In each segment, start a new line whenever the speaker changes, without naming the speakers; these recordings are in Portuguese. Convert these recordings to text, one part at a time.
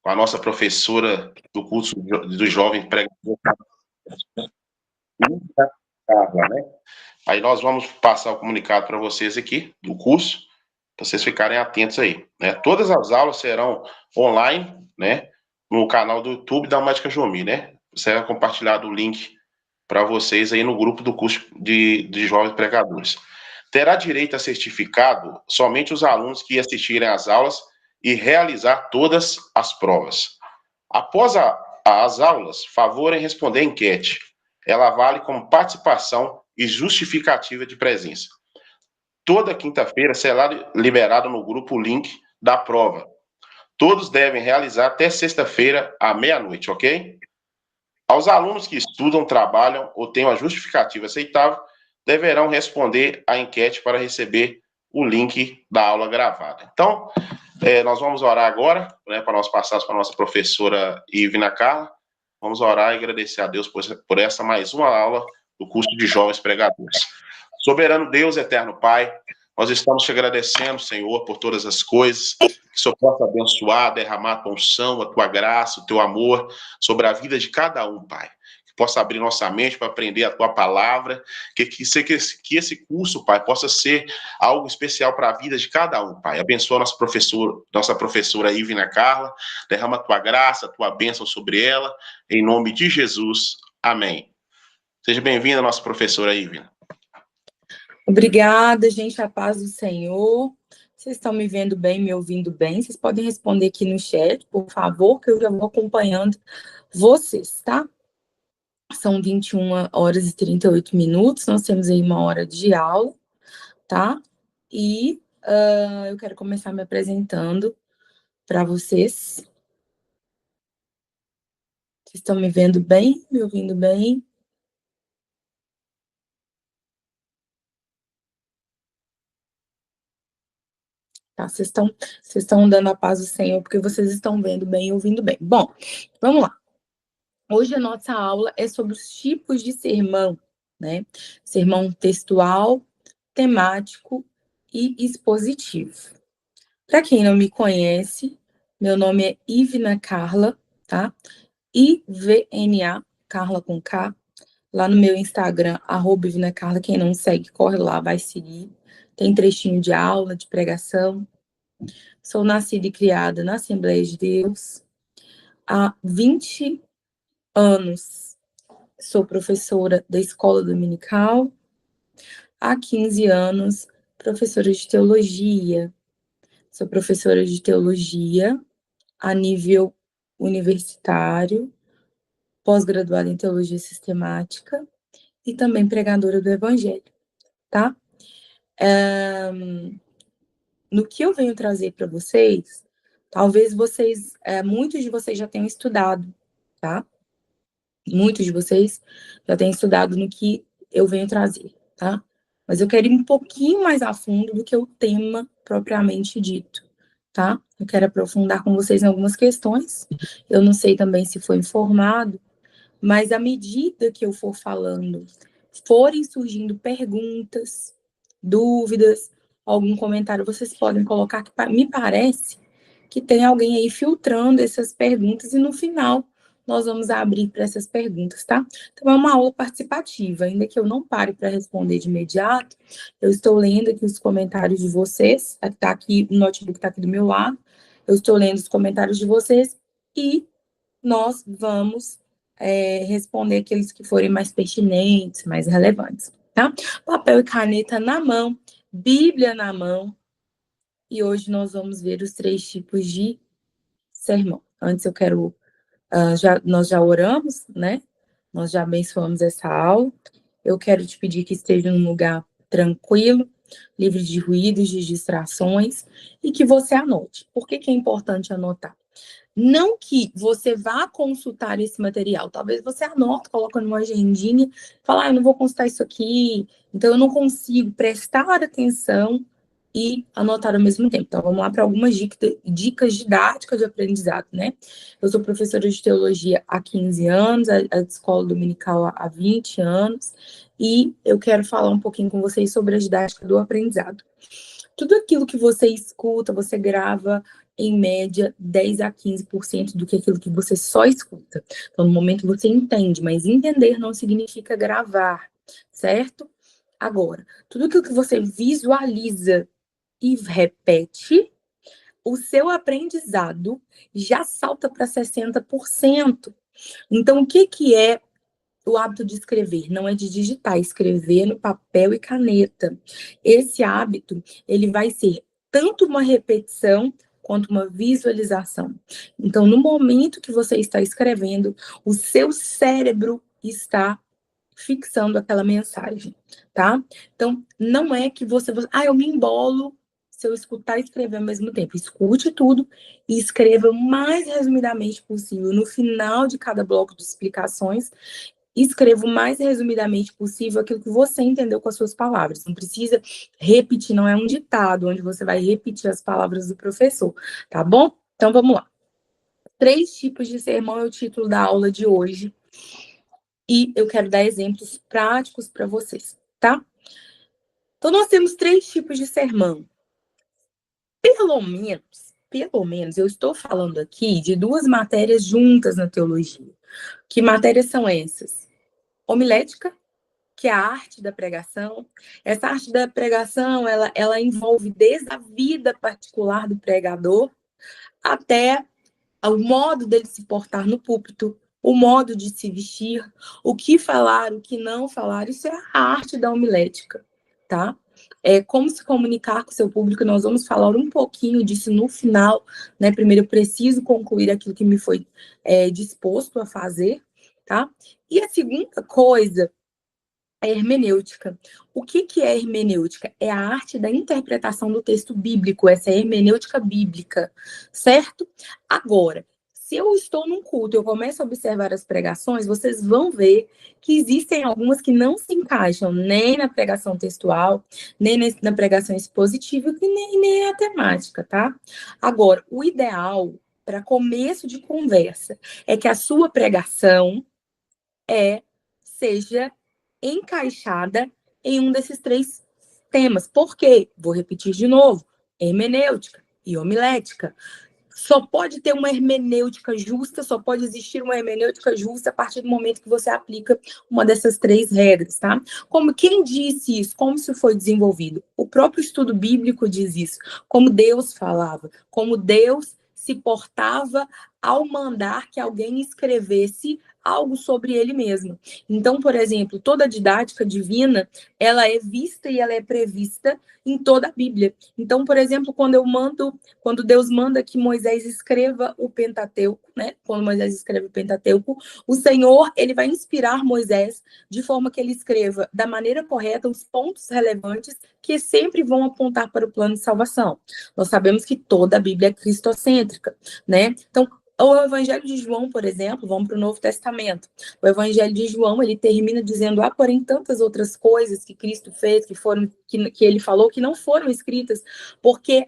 com a nossa professora do curso do Jovem Pregador, né? Aí nós vamos passar o comunicado para vocês aqui, do curso, para vocês ficarem atentos aí, né? Todas as aulas serão online, né? No canal do YouTube da Mágica Jomi, né? Será compartilhado o link para vocês aí no grupo do curso de Jovens Pregadores. Terá direito a certificado somente os alunos que assistirem às aulas e realizar todas as provas. Após as aulas, favor em responder a enquete. Ela vale como participação e justificativa de presença. Toda quinta-feira será liberado no grupo o link da prova. Todos devem realizar até sexta-feira à meia-noite, ok? Aos alunos que estudam, trabalham ou têm uma justificativa aceitável, deverão responder à enquete para receber o link da aula gravada. Então, nós vamos orar agora, né, para nós passarmos para a nossa professora Ivina Carla. Vamos orar e agradecer a Deus por essa mais uma aula do curso de Jovens Pregadores. Soberano Deus, eterno Pai, nós estamos te agradecendo, Senhor, por todas as coisas, que o Senhor possa abençoar, derramar a tua unção, a tua graça, o teu amor sobre a vida de cada um, Pai. Que possa abrir nossa mente para aprender a tua palavra, que esse curso, Pai, possa ser algo especial para a vida de cada um, Pai. Abençoa nossa professora Ivina Carla, derrama a tua graça, a tua bênção sobre ela, em nome de Jesus. Amém. Seja bem-vinda, nossa professora Ivina.
Obrigada, gente, a paz do Senhor. Vocês estão me vendo bem, me ouvindo bem? Vocês podem responder aqui no chat, por favor, que eu já vou acompanhando vocês, tá? São 21 horas e 38 minutos, nós temos aí 1 hora de aula, tá? E eu quero começar me apresentando para vocês. Vocês estão me vendo bem, me ouvindo bem? Tá, vocês estão dando a paz do Senhor, porque vocês estão vendo bem e ouvindo bem. Bom, vamos lá. Hoje a nossa aula é sobre os tipos de sermão, né? Sermão textual, temático e expositivo. Para quem não me conhece, meu nome é Ivina Carla, tá? IVNA, Carla com K. Lá no meu Instagram, @Ivina Carla, quem não segue, corre lá, vai seguir. Tem trechinho de aula, de pregação. Sou nascida e criada na Assembleia de Deus. Há 20 anos sou professora da escola dominical. Há 15 anos, professora de teologia. Sou professora de teologia a nível universitário, pós-graduada em teologia sistemática e também pregadora do evangelho, tá? No que eu venho trazer para vocês, talvez muitos de vocês já tenham estudado, tá? Muitos de vocês já têm estudado no que eu venho trazer, tá? Mas eu quero ir um pouquinho mais a fundo do que o tema propriamente dito, tá? Eu quero aprofundar com vocês em algumas questões. Eu não sei também se foi informado, mas à medida que eu for falando, forem surgindo perguntas, dúvidas, algum comentário, vocês podem colocar, que me parece que tem alguém aí filtrando essas perguntas e no final nós vamos abrir para essas perguntas, tá? Então, é uma aula participativa, ainda que eu não pare para responder de imediato, eu estou lendo aqui os comentários de vocês, tá aqui, o notebook está aqui do meu lado, eu estou lendo os comentários de vocês e nós vamos responder aqueles que forem mais pertinentes, mais relevantes, tá? Papel e caneta na mão, Bíblia na mão, e hoje nós vamos ver os 3 tipos de sermão. Antes eu quero... nós já oramos, né? Nós já abençoamos essa aula. Eu quero te pedir que esteja num lugar tranquilo, livre de ruídos, de distrações, e que você anote. Por que é importante anotar? Não que você vá consultar esse material, talvez você anote, coloca numa agendinha, fala, eu não vou consultar isso aqui, então eu não consigo prestar atenção e anotar ao mesmo tempo. Então, vamos lá para algumas dicas didáticas de aprendizado, né? Eu sou professora de teologia há 15 anos, a escola dominical há 20 anos, e eu quero falar um pouquinho com vocês sobre a didática do aprendizado. Tudo aquilo que você escuta, você grava, em média, 10 a 15% do que aquilo que você só escuta. Então, no momento você entende, mas entender não significa gravar, certo? Agora, tudo aquilo que você visualiza e repete, o seu aprendizado já salta para 60%. Então, o que é o hábito de escrever? Não é de digitar, escrever no papel e caneta. Esse hábito, ele vai ser tanto uma repetição quanto uma visualização. Então, no momento que você está escrevendo, o seu cérebro está fixando aquela mensagem, tá? Então, não é que eu me embolo se eu escutar e escrever ao mesmo tempo. Escute tudo e escreva o mais resumidamente possível. No final de cada bloco de explicações, escreva o mais resumidamente possível aquilo que você entendeu com as suas palavras. Não precisa repetir, não é um ditado onde você vai repetir as palavras do professor, tá bom? Então, vamos lá. 3 tipos de sermão é o título da aula de hoje. E eu quero dar exemplos práticos para vocês, tá? Então, nós temos 3 tipos de sermão. Pelo menos, eu estou falando aqui de 2 matérias juntas na teologia. Que matérias são essas? Homilética, que é a arte da pregação. Essa arte da pregação, ela envolve desde a vida particular do pregador até o modo dele se portar no púlpito, o modo de se vestir, o que falar, o que não falar. Isso é a arte da homilética, tá? É como se comunicar com o seu público. Nós vamos falar um pouquinho disso no final, né? Primeiro eu preciso concluir aquilo que me foi disposto a fazer, tá? E a segunda coisa é hermenêutica. O que é hermenêutica? É a arte da interpretação do texto bíblico, essa é a hermenêutica bíblica, certo? Agora, se eu estou num culto e eu começo a observar as pregações, vocês vão ver que existem algumas que não se encaixam nem na pregação textual, nem na pregação expositiva, e nem na temática, tá? Agora, o ideal para começo de conversa é que a sua pregação seja encaixada em um desses 3 temas. Por quê? Vou repetir de novo. Hermenêutica e homilética. Só pode ter uma hermenêutica justa, só pode existir uma hermenêutica justa a partir do momento que você aplica uma dessas 3 regras, tá? Como quem disse isso? Como isso foi desenvolvido? O próprio estudo bíblico diz isso. Como Deus falava, como Deus se portava ao mandar que alguém escrevesse algo sobre ele mesmo. Então, por exemplo, toda a didática divina, ela é vista e ela é prevista em toda a Bíblia. Então, por exemplo, quando Deus manda que Moisés escreva o Pentateuco, né? Quando Moisés escreve o Pentateuco, o Senhor, ele vai inspirar Moisés de forma que ele escreva da maneira correta os pontos relevantes que sempre vão apontar para o plano de salvação. Nós sabemos que toda a Bíblia é cristocêntrica, né? Então, o Evangelho de João, por exemplo, vamos para o Novo Testamento. O Evangelho de João, ele termina dizendo: porém, tantas outras coisas que Cristo fez, que ele falou, que não foram escritas, porque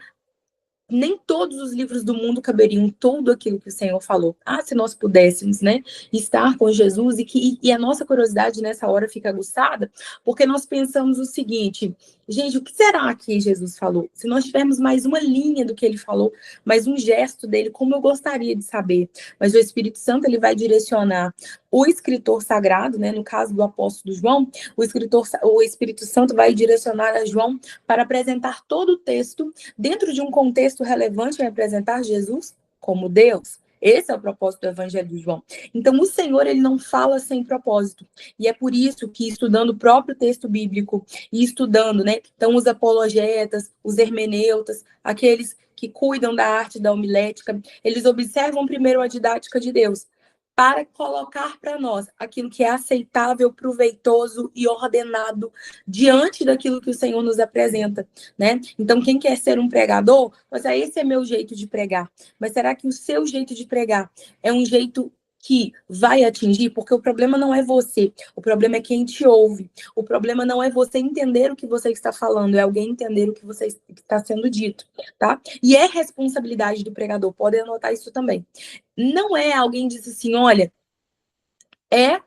nem todos os livros do mundo caberiam tudo aquilo que o Senhor falou. Se nós pudéssemos, né, estar com Jesus, e a nossa curiosidade nessa hora fica aguçada, porque nós pensamos o seguinte: gente, o que será que Jesus falou? Se nós tivermos mais uma linha do que ele falou, mais um gesto dele, como eu gostaria de saber. Mas o Espírito Santo, ele vai direcionar o escritor sagrado, né, no caso do apóstolo João, o Espírito Santo vai direcionar a João para apresentar todo o texto dentro de um contexto relevante, em apresentar Jesus como Deus. Esse é o propósito do Evangelho de João. Então, o Senhor, ele não fala sem propósito. E é por isso que, estudando o próprio texto bíblico e estudando, né, então os apologetas, os hermeneutas, aqueles que cuidam da arte da homilética, eles observam primeiro a didática de Deus, para colocar para nós aquilo que é aceitável, proveitoso e ordenado diante daquilo que o Senhor nos apresenta, né? Então, quem quer ser um pregador, esse é meu jeito de pregar. Mas será que o seu jeito de pregar é um jeito que vai atingir? Porque o problema não é você, o problema é quem te ouve. O problema não é você entender o que você está falando, é alguém entender o que você está sendo dito, tá? E é responsabilidade do pregador, podem anotar isso também. Não é alguém diz assim: olha, é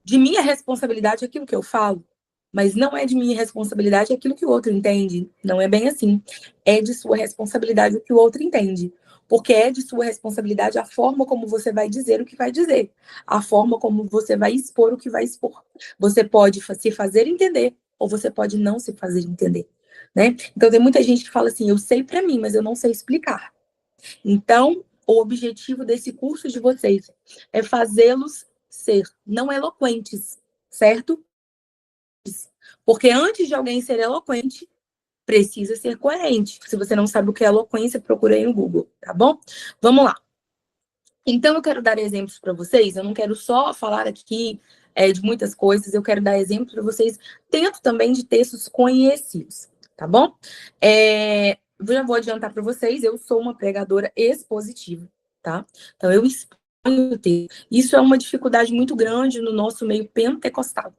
de minha responsabilidade aquilo que eu falo, mas não é de minha responsabilidade aquilo que o outro entende. Não é bem assim. É de sua responsabilidade o que o outro entende. Porque é de sua responsabilidade a forma como você vai dizer o que vai dizer, a forma como você vai expor o que vai expor. Você pode se fazer entender, ou você pode não se fazer entender, né? Então, tem muita gente que fala assim, eu sei para mim, mas eu não sei explicar. Então, o objetivo desse curso de vocês é fazê-los ser não eloquentes, certo? Porque antes de alguém ser eloquente, precisa ser coerente. Se você não sabe o que é eloquência, procura aí no Google, tá bom? Vamos lá. Então, eu quero dar exemplos para vocês. Eu não quero só falar aqui de muitas coisas, eu quero dar exemplos para vocês, dentro também de textos conhecidos, tá bom? Já vou adiantar para vocês, eu sou uma pregadora expositiva, tá? Então, eu exponho o texto. Isso é uma dificuldade muito grande no nosso meio pentecostal,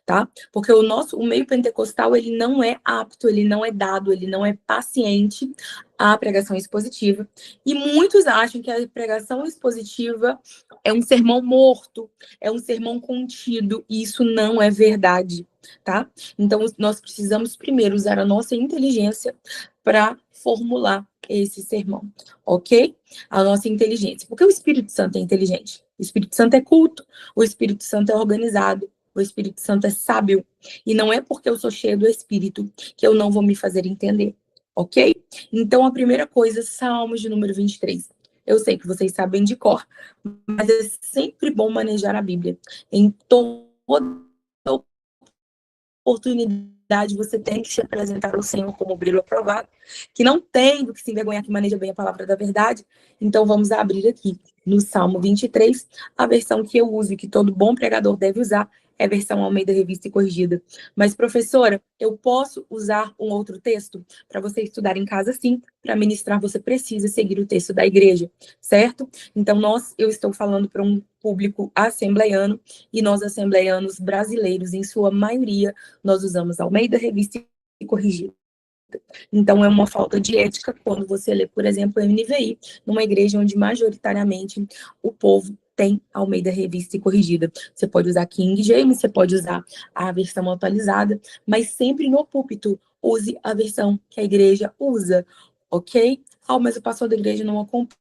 tá? Porque o meio pentecostal, ele não é apto, ele não é dado, ele não é paciente à pregação expositiva. E muitos acham que a pregação expositiva é um sermão morto, é um sermão contido, e isso não é verdade, tá? Então, nós precisamos primeiro usar a nossa inteligência para formular esse sermão, ok? A nossa inteligência. Porque o Espírito Santo é inteligente. O Espírito Santo é culto, o Espírito Santo é organizado, o Espírito Santo é sábio. E não é porque eu sou cheio do Espírito que eu não vou me fazer entender, ok? Então, a primeira coisa, Salmos de número 23. Eu sei que vocês sabem de cor, mas é sempre bom manejar a Bíblia. Em toda oportunidade, você tem que se apresentar ao Senhor como brilho aprovado, que não tem do que se envergonhar, que maneja bem a palavra da verdade. Então, vamos abrir aqui no Salmo 23, a versão que eu uso e que todo bom pregador deve usar, é a versão Almeida Revista e Corrigida. Mas, professora, eu posso usar um outro texto para você estudar em casa, sim. Para ministrar, você precisa seguir o texto da igreja, certo? Então, eu estou falando para um público assembleiano, e nós, assembleianos brasileiros, em sua maioria, nós usamos Almeida Revista e Corrigida. Então, é uma falta de ética quando você lê, por exemplo, o NVI, numa igreja onde majoritariamente o povo tem Almeida Revista e Corrigida. Você pode usar King James, você pode usar a versão atualizada, mas sempre no púlpito use a versão que a igreja usa, ok? Mas o pastor da igreja não acompanha.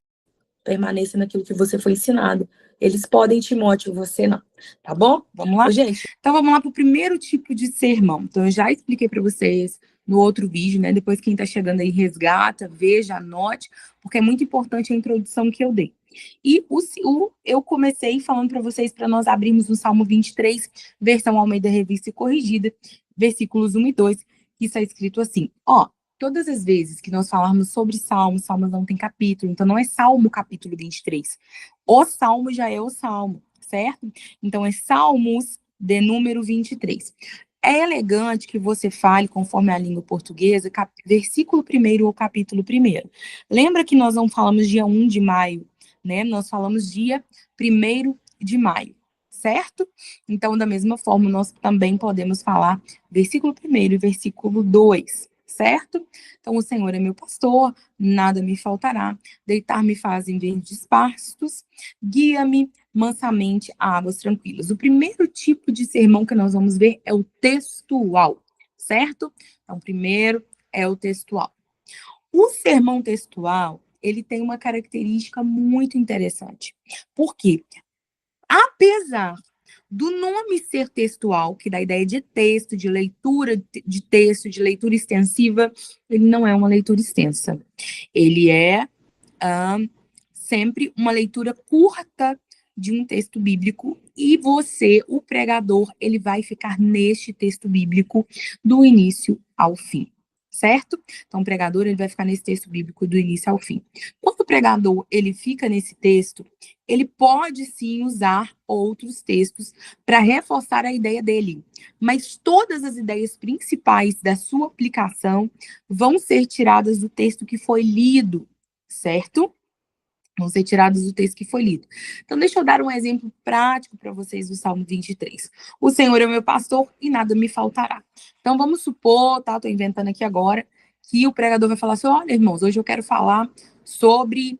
Permaneça naquilo que você foi ensinado. Eles podem, Timóteo, você não. Tá bom? Vamos lá? Gente, então vamos lá para o primeiro tipo de sermão. Então, eu já expliquei para vocês no outro vídeo, né? Depois, quem está chegando aí, resgata, veja, anote, porque é muito importante a introdução que eu dei. E eu comecei falando para vocês, para nós abrirmos o Salmo 23, versão Almeida Revista e Corrigida, versículos 1 e 2, que está escrito assim, todas as vezes que nós falarmos sobre Salmos não tem capítulo, então não é Salmo capítulo 23. O Salmo já é o Salmo, certo? Então é Salmos de número 23. É elegante que você fale, conforme a língua portuguesa, versículo 1 ou capítulo 1. Lembra que nós não falamos dia 1 de maio, né? Nós falamos dia 1 de maio, certo? Então, da mesma forma, nós também podemos falar versículo 1 e versículo 2. Certo? Então, o Senhor é meu pastor, nada me faltará. Deitar-me faz em verdes pastos, guia-me mansamente a águas tranquilas. O primeiro tipo de sermão que nós vamos ver é o textual, certo? Então, primeiro é o textual. O sermão textual, ele tem uma característica muito interessante. Por quê? Apesar do nome ser textual, que dá a ideia de texto, de leitura de texto, de leitura extensiva, ele não é uma leitura extensa. Ele é sempre uma leitura curta de um texto bíblico, e você, o pregador, ele vai ficar neste texto bíblico do início ao fim. Certo? Então, o pregador, ele vai ficar nesse texto bíblico do início ao fim. Quando o pregador, ele fica nesse texto, ele pode, sim, usar outros textos para reforçar a ideia dele. Mas todas as ideias principais da sua aplicação vão ser tiradas do texto que foi lido, certo? Vão ser tirados do texto que foi lido. Então, deixa eu dar um exemplo prático para vocês do Salmo 23. O Senhor é o meu pastor e nada me faltará. Então, vamos supor, tá? Estou inventando aqui agora, que o pregador vai falar assim, olha, irmãos, hoje eu quero falar sobre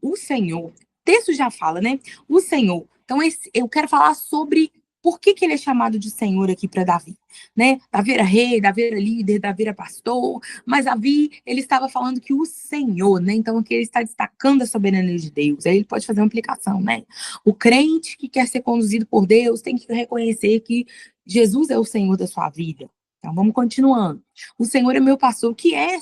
o Senhor. O texto já fala, né? O Senhor. Então, eu quero falar sobre Por que ele é chamado de Senhor aqui para Davi? Né? Davi era rei, Davi era líder, Davi era pastor, mas Davi, ele estava falando que o Senhor, né? Então aqui ele está destacando a soberania de Deus. Aí ele pode fazer uma implicação, né? O crente que quer ser conduzido por Deus tem que reconhecer que Jesus é o Senhor da sua vida. Então vamos continuando. O Senhor é meu pastor, que é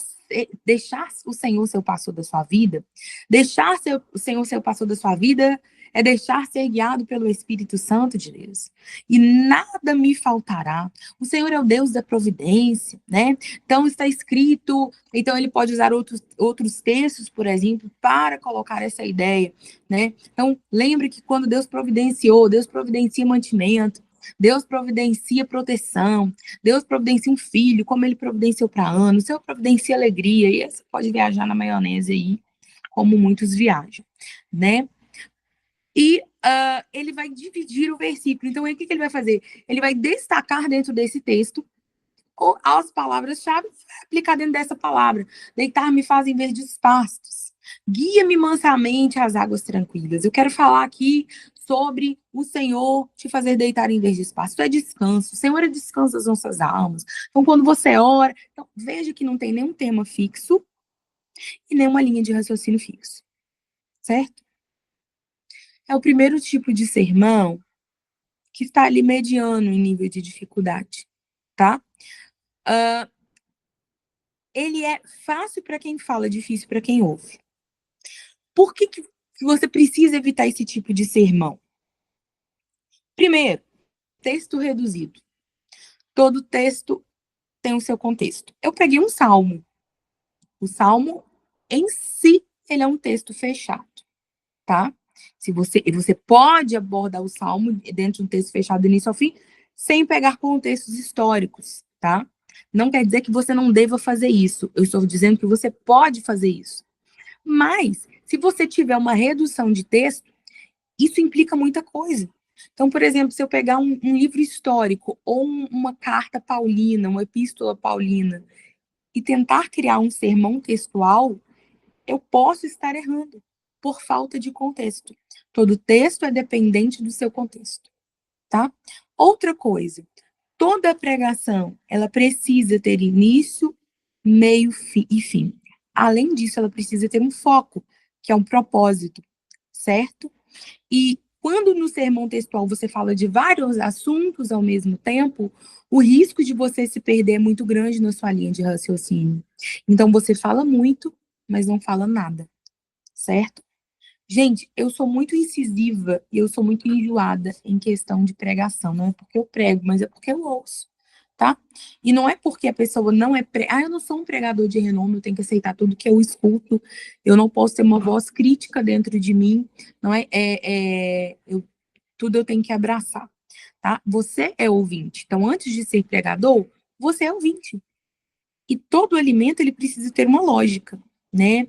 deixar o Senhor ser o pastor da sua vida. Deixar o Senhor ser o pastor da sua vida é deixar ser guiado pelo Espírito Santo de Deus. E nada me faltará. O Senhor é o Deus da providência, né? Então está escrito, então ele pode usar outros textos, por exemplo, para colocar essa ideia, né? Então, lembre que quando Deus providenciou, Deus providencia mantimento, Deus providencia proteção, Deus providencia um filho, como ele providenciou para anos, o Senhor providencia alegria, e você pode viajar na maionese aí, como muitos viajam, né? E ele vai dividir o versículo. Então, o que ele vai fazer? Ele vai destacar dentro desse texto as palavras-chave e aplicar dentro dessa palavra. Deitar-me fazem verdes pastos. Guia-me mansamente às águas tranquilas. Eu quero falar aqui sobre o Senhor te fazer deitar em verdes pastos. É descanso. O Senhor é descanso das nossas almas. Então, quando você ora, então, veja que não tem nenhum tema fixo e nenhuma linha de raciocínio fixo. Certo? É o primeiro tipo de sermão que está ali mediano em nível de dificuldade, tá? Ele é fácil para quem fala, difícil para quem ouve. Por que você precisa evitar esse tipo de sermão? Primeiro, texto reduzido. Todo texto tem o seu contexto. Eu peguei um salmo. O salmo, em si, ele é um texto fechado, tá? Você pode abordar o salmo dentro de um texto fechado do início ao fim, sem pegar contextos históricos, tá? Não quer dizer que você não deva fazer isso. Eu estou dizendo que você pode fazer isso. Mas, se você tiver uma redução de texto, isso implica muita coisa. Então, por exemplo, se eu pegar um livro histórico ou uma carta paulina, uma epístola paulina, e tentar criar um sermão textual, eu posso estar errando por falta de contexto. Todo texto é dependente do seu contexto, tá? Outra coisa, toda pregação, ela precisa ter início, meio e fim. Além disso, ela precisa ter um foco, que é um propósito, certo? E quando no sermão textual você fala de vários assuntos ao mesmo tempo, o risco de você se perder é muito grande na sua linha de raciocínio. Então você fala muito, mas não fala nada, certo? Gente, eu sou muito incisiva e eu sou muito enjoada em questão de pregação. Não é porque eu prego, mas é porque eu ouço, tá? E não é porque a pessoa não é... eu não sou um pregador de renome, eu tenho que aceitar tudo que eu escuto. Eu não posso ter uma voz crítica dentro de mim. Não é... tudo eu tenho que abraçar, tá? Você é ouvinte. Então, antes de ser pregador, você é ouvinte. E todo alimento, ele precisa ter uma lógica, né?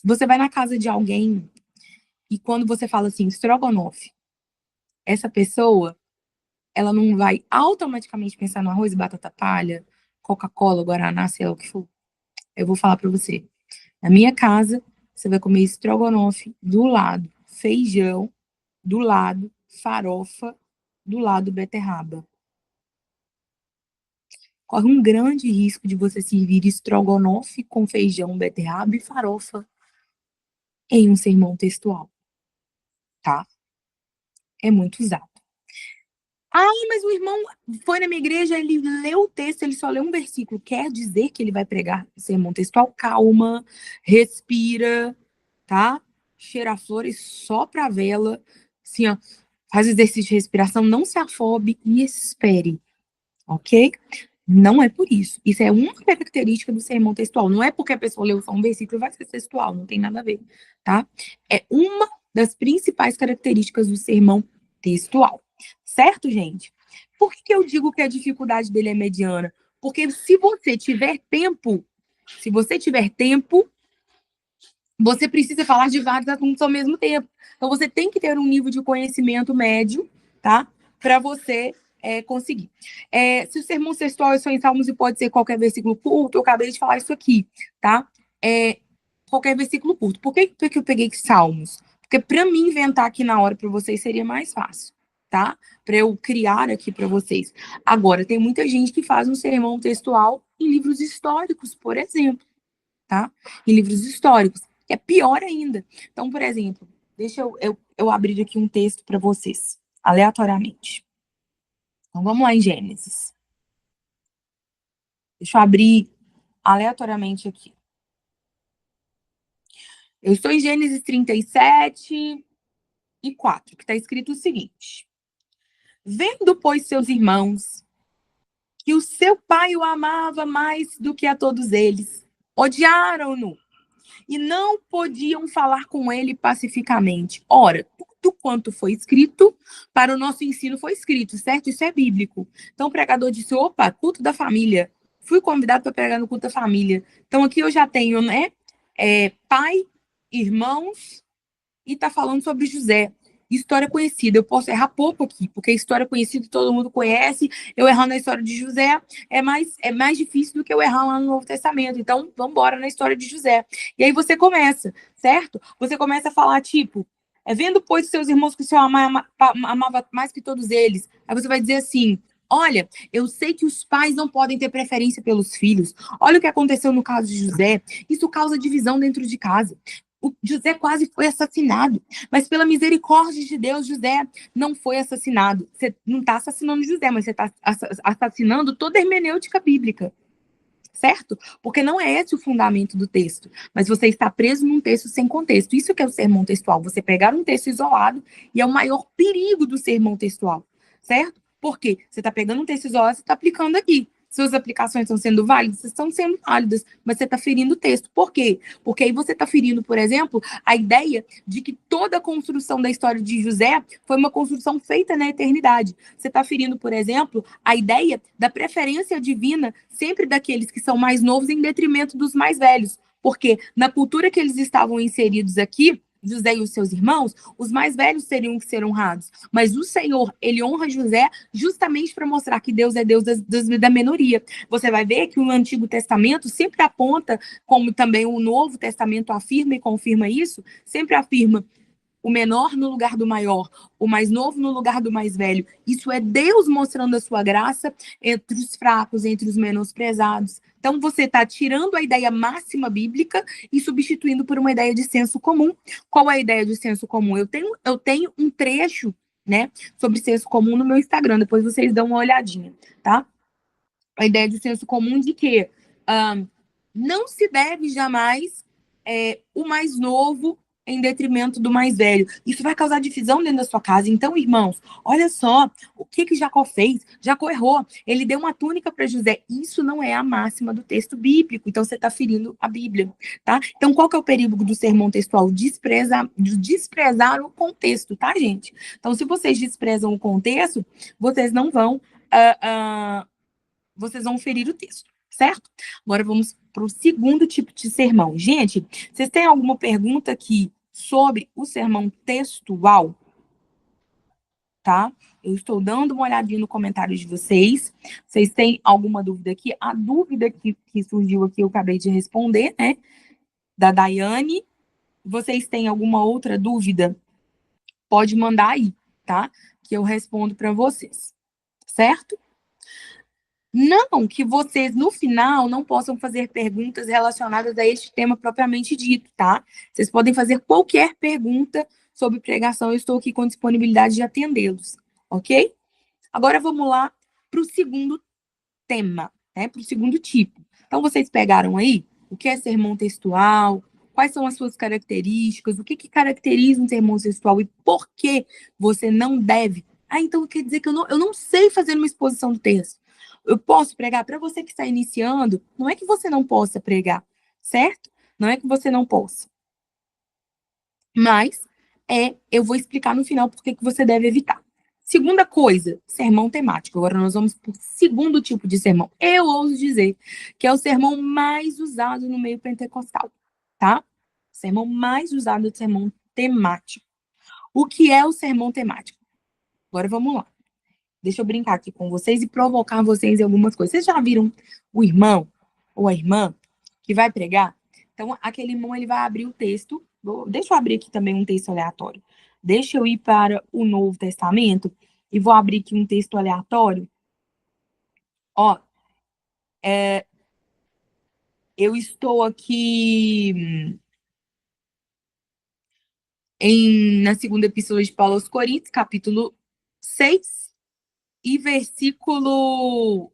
Você vai na casa de alguém e quando você fala assim, estrogonofe, essa pessoa, ela não vai automaticamente pensar no arroz e batata palha, Coca-Cola, Guaraná, sei lá o que for. Eu vou falar para você. Na minha casa, você vai comer estrogonofe do lado, feijão do lado, farofa do lado, beterraba. Corre um grande risco de você servir estrogonofe com feijão, beterraba e farofa em um sermão textual, tá? É muito usado. Mas o irmão foi na minha igreja, ele leu o texto, ele só leu um versículo. Quer dizer que ele vai pregar sermão textual? Calma, respira, tá? Cheira a flor e sopra a vela. Assim, ó, faz exercício de respiração, não se afobe e espere, ok? Não é por isso. Isso é uma característica do sermão textual. Não é porque a pessoa leu só um versículo e vai ser textual, não tem nada a ver, tá? É uma das principais características do sermão textual. Certo, gente? Por que eu digo que a dificuldade dele é mediana? Porque se você tiver tempo, você precisa falar de vários assuntos ao mesmo tempo. Então, você tem que ter um nível de conhecimento médio, tá? Para você conseguir. Se o sermão textual é só em Salmos e pode ser qualquer versículo curto, eu acabei de falar isso aqui, tá? Qualquer versículo curto. Por que eu peguei Salmos? Porque para mim inventar aqui na hora para vocês seria mais fácil, tá? Para eu criar aqui para vocês. Agora, tem muita gente que faz um sermão textual em livros históricos, por exemplo, tá? Em livros históricos. É pior ainda. Então, por exemplo, deixa eu abrir aqui um texto para vocês, aleatoriamente. Então, vamos lá em Gênesis. Deixa eu abrir aleatoriamente aqui. Eu estou em Gênesis 37 e 4, que está escrito o seguinte: vendo, pois, seus irmãos, que o seu pai o amava mais do que a todos eles, odiaram-no e não podiam falar com ele pacificamente. Ora, tudo quanto foi escrito para o nosso ensino foi escrito, certo? Isso é bíblico. Então o pregador disse: opa, culto da família. Fui convidado para pregar no culto da família. Então aqui eu já tenho, né? Pai, irmãos, e está falando sobre José. História conhecida. Eu posso errar pouco aqui, porque história conhecida todo mundo conhece. Eu errando na história de José é mais difícil do que eu errar lá no Novo Testamento. Então, vamos embora na história de José. E aí você começa, certo? Você começa a falar, tipo, vendo, pois, seus irmãos que o Senhor amava mais que todos eles. Aí você vai dizer assim: olha, eu sei que os pais não podem ter preferência pelos filhos. Olha o que aconteceu no caso de José. Isso causa divisão dentro de casa. O José quase foi assassinado, mas pela misericórdia de Deus, José não foi assassinado. Você não está assassinando José, mas você está assassinando toda a hermenêutica bíblica, certo? Porque não é esse o fundamento do texto, mas você está preso num texto sem contexto. Isso que é o sermão textual, você pegar um texto isolado, e é o maior perigo do sermão textual, certo? Por quê? Você está pegando um texto isolado e está aplicando aqui. Suas aplicações estão sendo válidas? Estão sendo válidas, mas você está ferindo o texto. Por quê? Porque aí você está ferindo, por exemplo, a ideia de que toda a construção da história de José foi uma construção feita na eternidade. Você está ferindo, por exemplo, a ideia da preferência divina sempre daqueles que são mais novos em detrimento dos mais velhos. Porque na cultura que eles estavam inseridos aqui, José e os seus irmãos, os mais velhos teriam que ser honrados. Mas o Senhor, ele honra José justamente para mostrar que Deus é Deus da minoria. Você vai ver que o Antigo Testamento sempre aponta, como também o Novo Testamento afirma e confirma isso, sempre afirma o menor no lugar do maior, o mais novo no lugar do mais velho. Isso é Deus mostrando a sua graça entre os fracos, entre os menosprezados. Então, você está tirando a ideia máxima bíblica e substituindo por uma ideia de senso comum. Qual é a ideia de senso comum? Eu tenho um trecho, né, sobre senso comum no meu Instagram, depois vocês dão uma olhadinha, tá? A ideia de senso comum de que não se deve jamais o mais novo em detrimento do mais velho. Isso vai causar divisão dentro da sua casa. Então, irmãos, olha só o que Jacó fez. Jacó errou. Ele deu uma túnica para José. Isso não é a máxima do texto bíblico. Então, você está ferindo a Bíblia, tá? Então, qual que é o perigo do sermão textual? Desprezar o contexto, tá, gente? Então, se vocês desprezam o contexto, vocês não vão... vocês vão ferir o texto, certo? Agora vamos para o segundo tipo de sermão. Gente, vocês têm alguma pergunta aqui sobre o sermão textual? Tá? Eu estou dando uma olhadinha no comentário de vocês. Vocês têm alguma dúvida aqui? A dúvida que surgiu aqui, eu acabei de responder, né? Da Daiane. Vocês têm alguma outra dúvida? Pode mandar aí, tá? Que eu respondo para vocês, certo? Não que vocês, no final, não possam fazer perguntas relacionadas a este tema propriamente dito, tá? Vocês podem fazer qualquer pergunta sobre pregação, eu estou aqui com disponibilidade de atendê-los, ok? Agora vamos lá para o segundo tema, né? Para o segundo tipo. Então, vocês pegaram aí o que é sermão textual, quais são as suas características, o que caracteriza um sermão textual e por que você não deve. Então quer dizer que eu não sei fazer uma exposição do texto. Eu posso pregar? Para você que está iniciando, não é que você não possa pregar, certo? Não é que você não possa. Mas eu vou explicar no final por que você deve evitar. Segunda coisa, sermão temático. Agora nós vamos para o segundo tipo de sermão. Eu ouso dizer que é o sermão mais usado no meio pentecostal, tá? O sermão mais usado é o sermão temático. O que é o sermão temático? Agora vamos lá. Deixa eu brincar aqui com vocês e provocar vocês em algumas coisas. Vocês já viram o irmão ou a irmã que vai pregar? Então, aquele irmão, ele vai abrir o texto. Deixa eu abrir aqui também um texto aleatório. Deixa eu ir para o Novo Testamento e vou abrir aqui um texto aleatório. Ó, eu estou aqui na segunda epístola de Paulo aos Coríntios, capítulo 6, e versículo...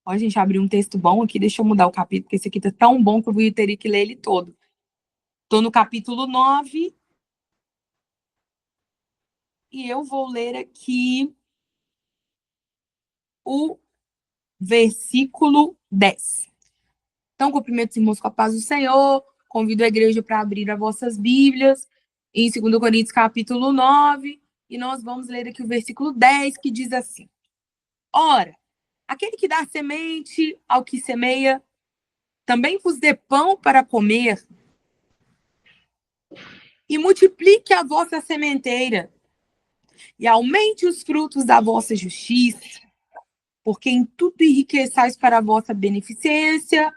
Ó, a gente abriu um texto bom aqui, deixa eu mudar o capítulo, porque esse aqui tá tão bom que eu teria que ler ele todo. Estou no capítulo 9, e eu vou ler aqui o versículo 10. Então, cumprimento os irmãos com a paz do Senhor, convido a igreja para abrir as vossas Bíblias, em 2 Coríntios, capítulo 9, e nós vamos ler aqui o versículo 10, que diz assim: Ora, aquele que dá semente ao que semeia, também vos dê pão para comer, e multiplique a vossa sementeira, e aumente os frutos da vossa justiça, porque em tudo enriqueçais para a vossa beneficência,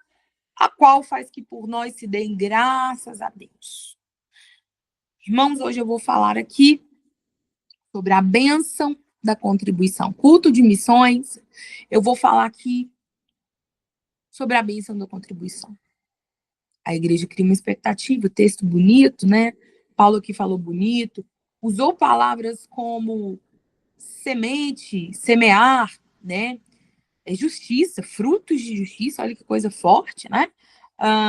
a qual faz que por nós se deem graças a Deus. Irmãos, hoje eu vou falar aqui sobre a bênção da contribuição. Culto de missões, eu vou falar aqui sobre a bênção da contribuição. A igreja cria uma expectativa, texto bonito, né? Paulo aqui falou bonito, usou palavras como semente, semear, né? Justiça, frutos de justiça, olha que coisa forte, né?